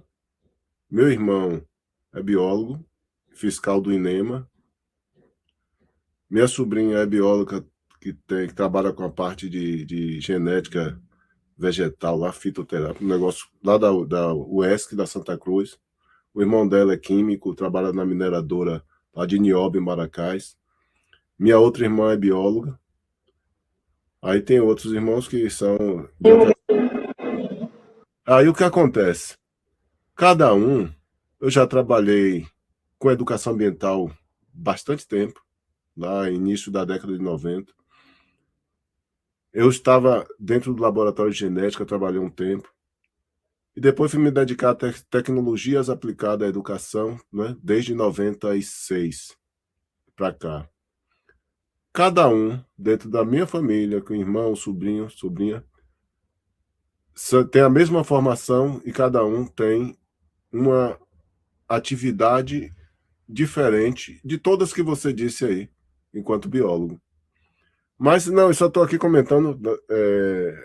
meu irmão é biólogo, fiscal do INEMA, minha sobrinha é bióloga que trabalha com a parte de genética vegetal, lá, fitoterapia, um negócio lá da UESC, da Santa Cruz. O irmão dela é químico, trabalha na mineradora lá de Nióbio, em Maracás. Minha outra irmã é bióloga. Aí tem outros irmãos que são... Aí o que acontece? Cada um... Eu já trabalhei com educação ambiental bastante tempo, lá no início da década de 90. Eu estava dentro do laboratório de genética, trabalhei um tempo. E depois fui me dedicar a tecnologias aplicadas à educação, né, desde 96 para cá. Cada um, dentro da minha família, com irmão, sobrinho, sobrinha, tem a mesma formação e cada um tem uma atividade diferente de todas que você disse aí, enquanto biólogo. Mas, não, eu só estou aqui comentando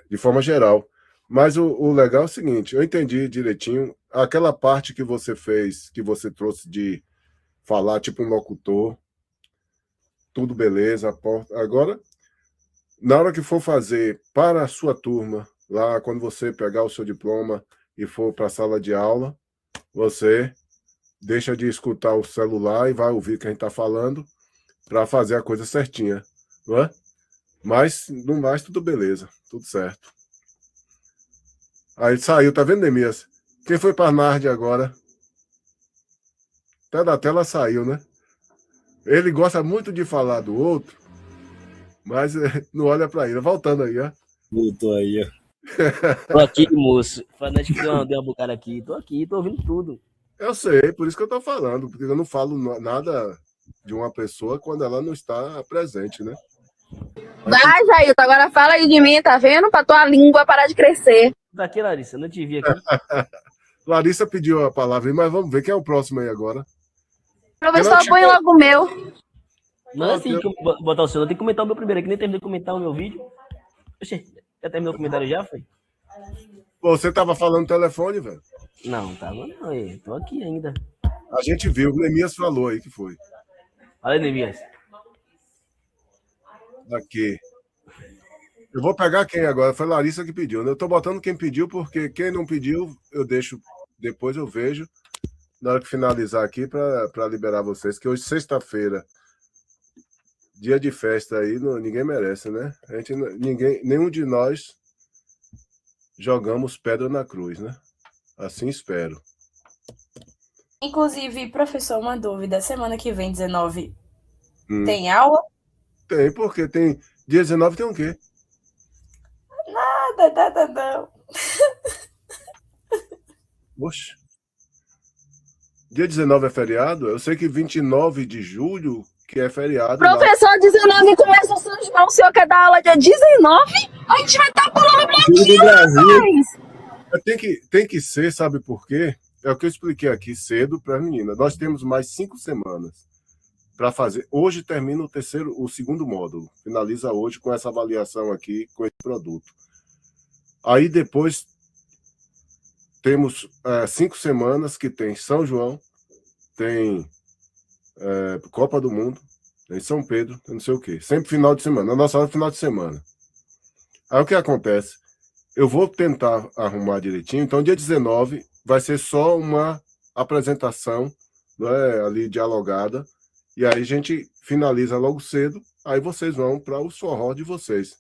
de forma geral. Mas o legal é o seguinte, eu entendi direitinho aquela parte que você fez, que você trouxe de falar tipo um locutor, tudo beleza. Agora, na hora que for fazer para a sua turma, lá quando você pegar o seu diploma e for para a sala de aula, você deixa de escutar o celular e vai ouvir o que a gente está falando para fazer a coisa certinha, não é? Mas, no mais, tudo beleza, tudo certo. Aí saiu, tá vendo, Nemias? Quem foi para a Narde agora? Até da tela saiu, né? Ele gosta muito de falar do outro, mas não olha para ele. Voltando aí, ó. Voltou aí, ó. Tô aqui, moço. Falando que deu uma bugada aqui. Tô aqui, tô ouvindo tudo. Eu sei, por isso que eu tô falando, porque eu não falo nada de uma pessoa quando ela não está presente, né? Vai, Jailton, agora fala aí de mim, tá vendo? Pra tua língua parar de crescer. Daqui, Larissa, não te vi aqui. Larissa pediu a palavra aí, mas vamos ver quem é o próximo aí agora. Professor, põe logo o meu. Não é assim que eu botar o seu, eu tenho que comentar o meu primeiro, que nem terminei de comentar o meu vídeo. Oxê, já terminou o comentário já, foi? Pô, você tava falando no telefone, velho? Não, tava não, eu tô aqui ainda. A gente viu, o Nemias falou aí que foi. Olha, Nemias. Aqui. Eu vou pegar quem agora? Foi Larissa que pediu, né? Eu tô botando quem pediu, porque quem não pediu, eu deixo, depois eu vejo, na hora que finalizar aqui, para liberar vocês, que hoje, sexta-feira, dia de festa aí, ninguém merece, né? Nenhum de nós jogamos pedra na cruz, né? Assim espero. Inclusive, professor, uma dúvida. Semana que vem, 19, tem aula? Tem, porque tem... Dia 19 tem o quê? Nada, não. Oxe. Dia 19 é feriado? Eu sei que 29 de julho que é feriado lá. Professor, 19 começa o São João, o senhor quer dar aula dia 19? A gente vai estar pulando Dia do Brasil. bloquinho, Tem que ser, sabe por quê? É o que eu expliquei aqui cedo para as meninas. Nós temos mais 5 semanas para fazer. Hoje termina o segundo módulo. Finaliza hoje com essa avaliação aqui, com esse produto. Aí depois temos 5 semanas que tem São João, tem Copa do Mundo, tem São Pedro, tem não sei o quê. Sempre final de semana. Na nossa hora, final de semana. Aí o que acontece? Eu vou tentar arrumar direitinho. Então, dia 19 vai ser só uma apresentação, né, ali dialogada. E aí a gente finaliza logo cedo. Aí vocês vão para o forró de vocês.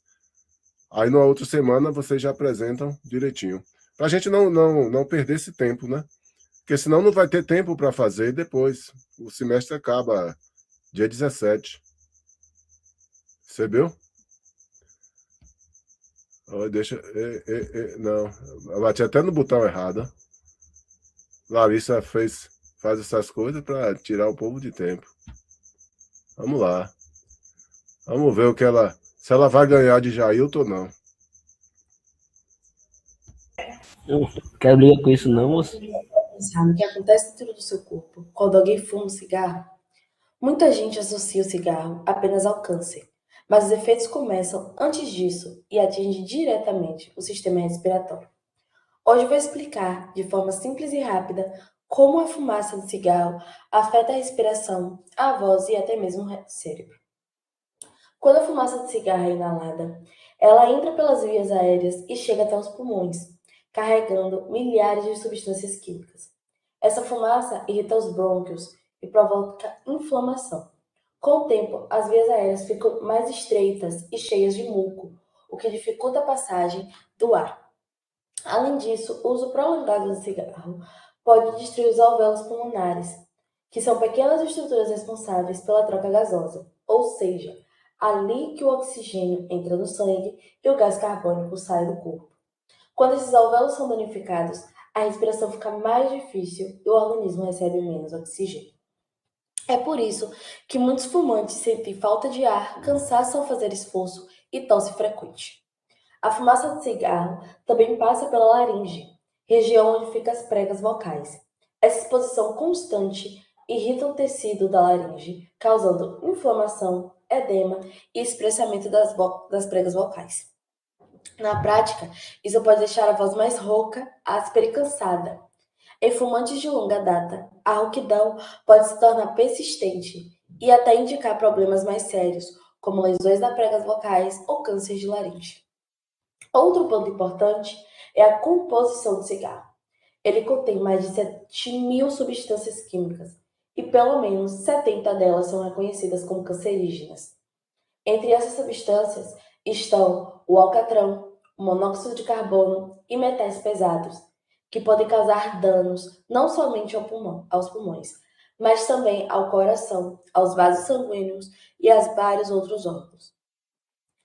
Aí na outra semana vocês já apresentam direitinho. Para a gente não perder esse tempo, né? Porque senão não vai ter tempo para fazer depois. O semestre acaba dia 17. Percebeu? Oh, deixa. Não, eu bati até no botão errado. Larissa faz essas coisas para tirar o povo de tempo. Vamos lá. Vamos ver se ela vai ganhar de Jailton ou não. Eu não quero brigar com isso, não, moço. Sabe o que acontece dentro do seu corpo quando alguém fuma um cigarro? Muita gente associa o cigarro apenas ao câncer, mas os efeitos começam antes disso e atingem diretamente o sistema respiratório. Hoje vou explicar, de forma simples e rápida, como a fumaça do cigarro afeta a respiração, a voz e até mesmo o cérebro. Quando a fumaça do cigarro é inalada, ela entra pelas vias aéreas e chega até os pulmões, carregando milhares de substâncias químicas. Essa fumaça irrita os brônquios e provoca inflamação. Com o tempo, as vias aéreas ficam mais estreitas e cheias de muco, o que dificulta a passagem do ar. Além disso, o uso prolongado do cigarro pode destruir os alvéolos pulmonares, que são pequenas estruturas responsáveis pela troca gasosa, ou seja, ali que o oxigênio entra no sangue e o gás carbônico sai do corpo. Quando esses alvéolos são danificados, a respiração fica mais difícil e o organismo recebe menos oxigênio. É por isso que muitos fumantes sentem falta de ar, cansaço ao fazer esforço e tosse frequente. A fumaça do cigarro também passa pela laringe, região onde ficam as pregas vocais. Essa exposição constante irrita o tecido da laringe, causando inflamação, edema e espessamento das pregas vocais. Na prática, isso pode deixar a voz mais rouca, áspera e cansada. Em fumantes de longa data, a rouquidão pode se tornar persistente e até indicar problemas mais sérios, como lesões das pregas vocais ou câncer de laringe. Outro ponto importante é a composição do cigarro. Ele contém mais de 7.000 substâncias químicas e pelo menos 70 delas são reconhecidas como cancerígenas. Entre essas substâncias estão o alcatrão, o monóxido de carbono e metais pesados, que podem causar danos não somente aos pulmões, mas também ao coração, aos vasos sanguíneos e a vários outros órgãos.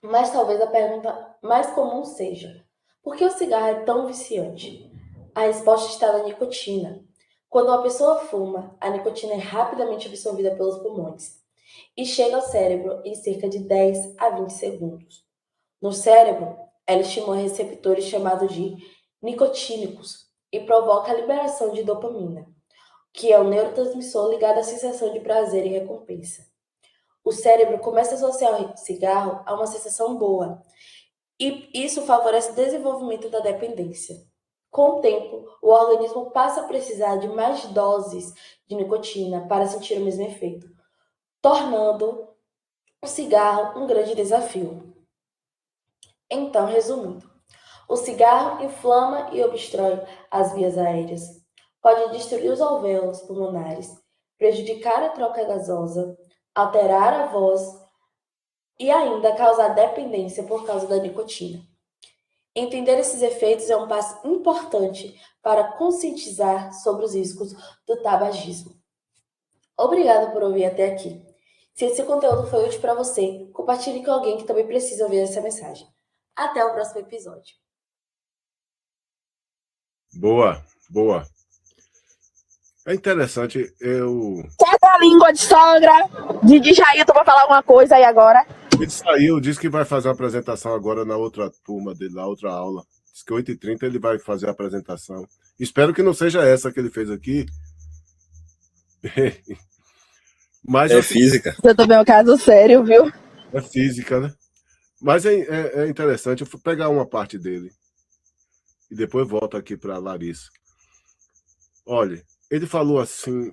Mas talvez a pergunta mais comum seja: por que o cigarro é tão viciante? A resposta está na nicotina. Quando uma pessoa fuma, a nicotina é rapidamente absorvida pelos pulmões e chega ao cérebro em cerca de 10 a 20 segundos. No cérebro, ela estimula receptores chamados de nicotínicos e provoca a liberação de dopamina, que é o neurotransmissor ligado à sensação de prazer e recompensa. O cérebro começa a associar o cigarro a uma sensação boa, e isso favorece o desenvolvimento da dependência. Com o tempo, o organismo passa a precisar de mais doses de nicotina para sentir o mesmo efeito, tornando o cigarro um grande desafio. Então, resumindo, o cigarro inflama e obstrói as vias aéreas, pode destruir os alvéolos pulmonares, prejudicar a troca gasosa, alterar a voz e ainda causar dependência por causa da nicotina. Entender esses efeitos é um passo importante para conscientizar sobre os riscos do tabagismo. Obrigado por ouvir até aqui. Se esse conteúdo foi útil para você, compartilhe com alguém que também precisa ouvir essa mensagem. Até o próximo episódio. Boa, boa. É interessante, Solta a língua de sogra de Jailton pra falar alguma coisa aí agora. ele saiu, disse que vai fazer uma apresentação agora na outra turma dele, na outra aula. Diz que 8h30 ele vai fazer a apresentação. Espero que não seja essa que ele fez aqui. Mas É física. Você também é um caso sério, viu? É física, né? Mas é interessante. Eu vou pegar uma parte dele e depois volto aqui para Larissa. Olha, ele falou assim: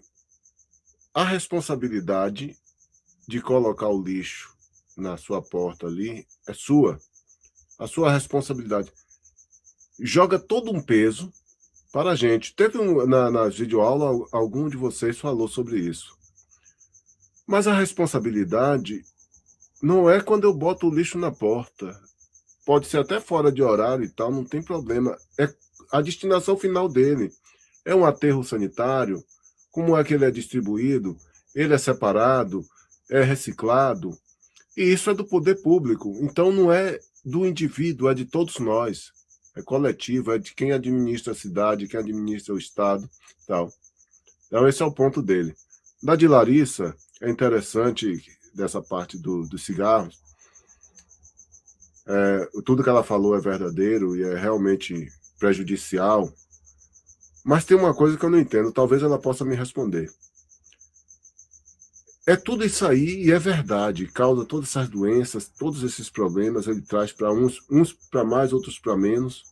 a responsabilidade de colocar o lixo na sua porta ali é sua. A sua responsabilidade. Joga todo um peso para a gente. Teve nas videoaulas, algum de vocês falou sobre isso. Mas a responsabilidade não é quando eu boto o lixo na porta. Pode ser até fora de horário e tal, não tem problema. É a destinação final dele. É um aterro sanitário, como é que ele é distribuído, ele é separado, é reciclado. E isso é do poder público. Então não é do indivíduo, é de todos nós. É coletivo, é de quem administra a cidade, quem administra o Estado. Tal. Então esse é o ponto dele. Da de Larissa, é interessante dessa parte dos cigarros. Tudo que ela falou é verdadeiro e é realmente prejudicial. Mas tem uma coisa que eu não entendo, talvez ela possa me responder. É tudo isso aí e é verdade, causa todas essas doenças, todos esses problemas, ele traz para uns para mais, outros para menos.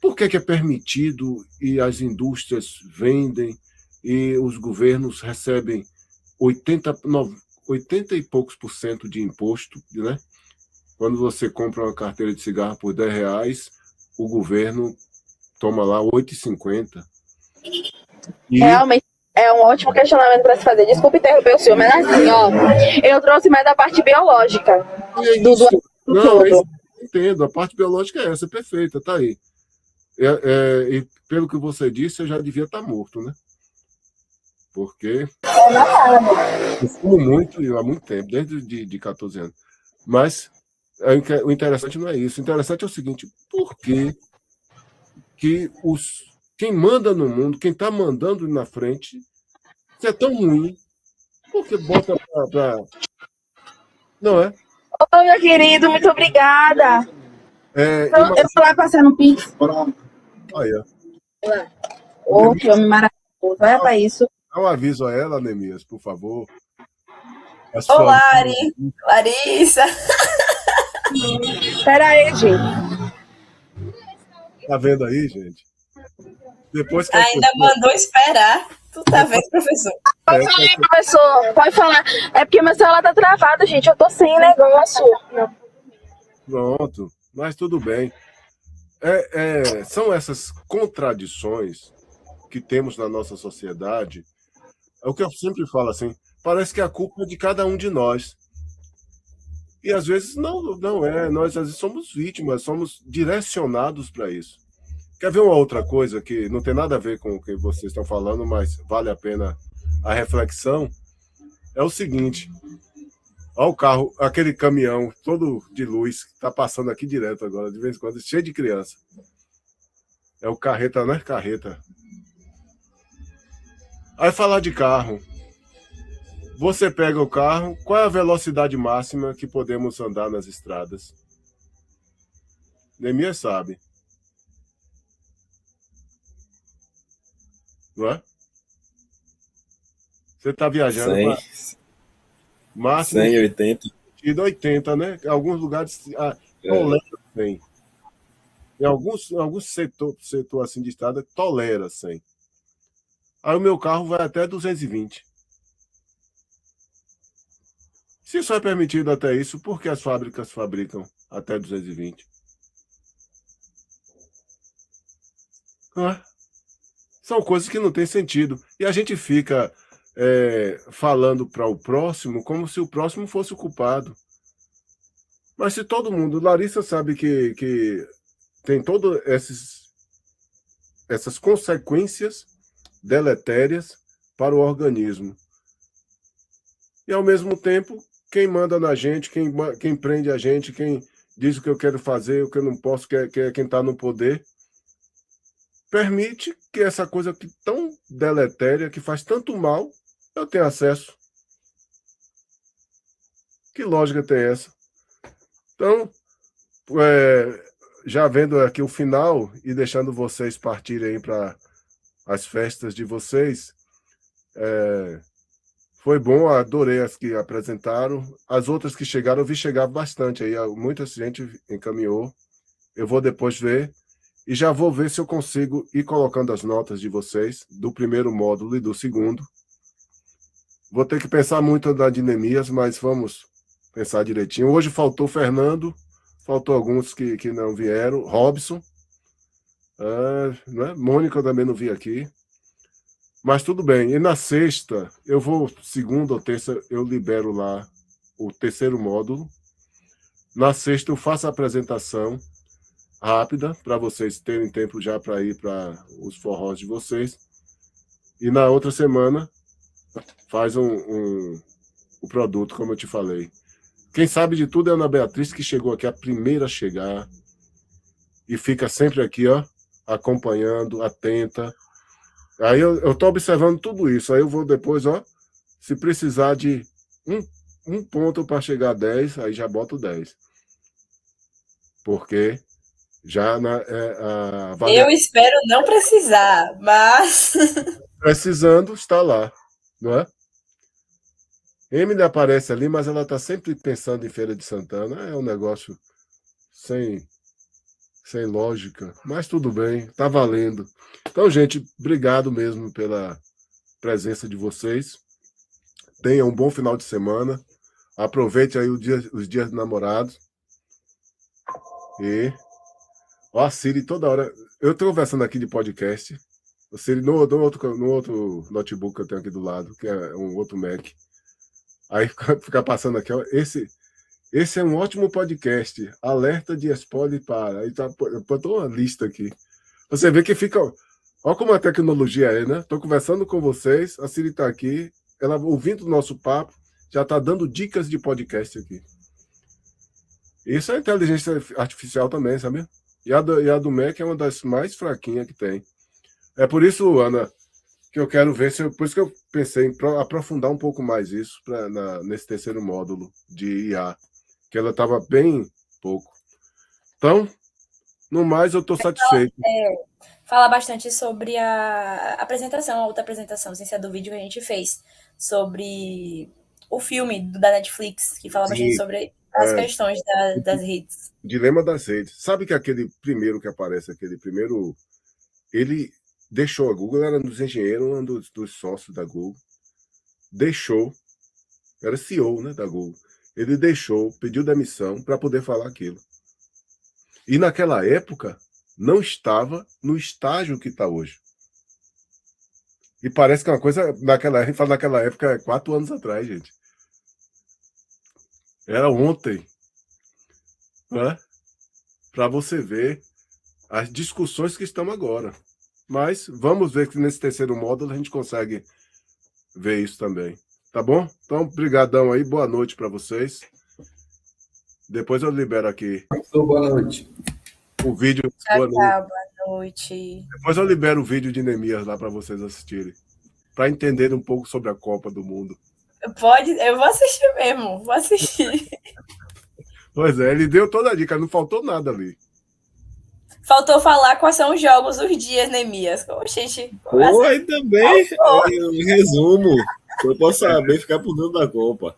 Por que é permitido e as indústrias vendem e os governos recebem 80 e poucos % de imposto, né? Quando você compra uma carteira de cigarro por R$10, o governo toma lá 8,50. Realmente é um ótimo questionamento para se fazer. Desculpe interromper o senhor, mas assim, ó, eu trouxe mais da parte biológica. Não, eu entendo. A parte biológica é essa, perfeita, tá aí. E pelo que você disse, eu já devia estar morto, né? Porque eu fumo muito há muito tempo, desde de 14 anos. Mas o interessante não é isso. O interessante é o seguinte: por que quem manda no mundo, quem está mandando na frente, se é tão ruim, por que bota para. Não é? Ô, meu querido, muito obrigada. Eu vou lá passar no Pix. Aí, ó. Ô, que homem maravilhoso. Olha para isso. Dá um aviso a ela, Nemias, por favor. Olá, Larissa. Pera aí, gente. Tá vendo aí, gente? Depois que Ainda mandou esperar. Tu tá vendo, professor? Pode falar, professor. Pode falar. É porque meu celular tá travado, gente. Eu tô sem negócio. Pronto, mas tudo bem. São essas contradições que temos na nossa sociedade. É o que eu sempre falo assim, parece que a culpa é de cada um de nós. E às vezes não é, nós às vezes somos vítimas, somos direcionados para isso. Quer ver uma outra coisa que não tem nada a ver com o que vocês estão falando, mas vale a pena a reflexão? É o seguinte, olha o carro, aquele caminhão todo de luz que está passando aqui direto agora, de vez em quando, cheio de criança. É o carreta, né? Carreta. Aí falar de carro. Você pega o carro, qual é a velocidade máxima que podemos andar nas estradas? Nemias sabe. Não é? Você está viajando 100, para máximo 180. 80, né? Em alguns lugares tolera 100. Em alguns setor assim de estrada tolera 100. Aí o meu carro vai até 220. Se isso é permitido até isso, por que as fábricas fabricam até 220? São coisas que não têm sentido. E a gente fica falando para o próximo como se o próximo fosse o culpado. Mas se todo mundo... Larissa sabe que tem todas essas consequências deletérias para o organismo. E, ao mesmo tempo, quem manda na gente, quem prende a gente, quem diz o que eu quero fazer, o que eu não posso, que é quem está no poder. permite que essa coisa que tão deletéria, que faz tanto mal, eu tenha acesso. Que lógica tem essa? Então, já vendo aqui o final e deixando vocês partirem para as festas de vocês, foi bom, adorei as que apresentaram. As outras que chegaram, eu vi chegar bastante aí, muita gente encaminhou. Eu vou depois ver e já vou ver se eu consigo ir colocando as notas de vocês, do primeiro módulo e do segundo. Vou ter que pensar muito na de Neemias, mas vamos pensar direitinho. Hoje faltou Fernando, faltou alguns que não vieram. Robson, né? Mônica eu também não vi aqui. Mas tudo bem. E na sexta, eu vou, segunda ou terça, eu libero lá o terceiro módulo. Na sexta eu faço a apresentação rápida, para vocês terem tempo já para ir para os forrós de vocês. E na outra semana, faz o produto, como eu te falei. Quem sabe de tudo é a Ana Beatriz, que chegou aqui a primeira a chegar e fica sempre aqui, ó, acompanhando, atenta. Aí eu tô observando tudo isso. Aí eu vou depois, ó, se precisar de um ponto para chegar a 10, aí já boto 10. Porque já eu espero não precisar, mas... Precisando, está lá, não é? Emily aparece ali, mas ela está sempre pensando em Feira de Santana. É um negócio sem lógica, mas tudo bem, está valendo. Então, gente, obrigado mesmo pela presença de vocês. Tenham um bom final de semana. Aproveite aí os dias dos namorados. E ó, a Siri toda hora. Eu estou conversando aqui de podcast. A Siri no outro notebook que eu tenho aqui do lado, que é um outro Mac. Aí fica passando aqui, ó, esse é um ótimo podcast. Alerta de spoiler para. Aí botou uma lista aqui. Você vê que fica. Olha como a tecnologia é, né? Estou conversando com vocês, a Siri está aqui, ela ouvindo o nosso papo, já está dando dicas de podcast aqui. Isso é inteligência artificial também, sabe? E a do Mac é uma das mais fraquinhas que tem. É por isso, Ana, que eu quero ver, por isso que eu pensei em aprofundar um pouco mais isso nesse terceiro módulo de IA, que ela estava bem pouco. Então, no mais, eu estou satisfeito. Falar bastante sobre a apresentação, a outra apresentação, sem ser do vídeo que a gente fez, sobre o filme da Netflix, que fala bastante sobre as questões das redes. Dilema das redes. Sabe que aquele primeiro que aparece, ele deixou a Google, era um dos engenheiros, um dos sócios da Google, era CEO, né, da Google. Ele pediu demissão para poder falar aquilo. E naquela época, não estava no estágio que está hoje. E parece que é uma coisa, naquela época, 4 anos atrás, gente. Era ontem. Né? Para você ver as discussões que estão agora. Mas vamos ver que nesse terceiro módulo a gente consegue ver isso também. Tá bom? Então, brigadão aí. Boa noite para vocês. Depois eu libero aqui. Boa noite. O vídeo. Tchau, boa noite. Depois eu libero o vídeo de Neemias lá para vocês assistirem. Para entenderem um pouco sobre a Copa do Mundo. Eu vou assistir mesmo. Vou assistir. Pois é, ele deu toda a dica. Não faltou nada ali. Faltou falar quais são os jogos, os dias, Neemias. Gente, aí também, resumo. Eu posso saber ficar por dentro da Copa.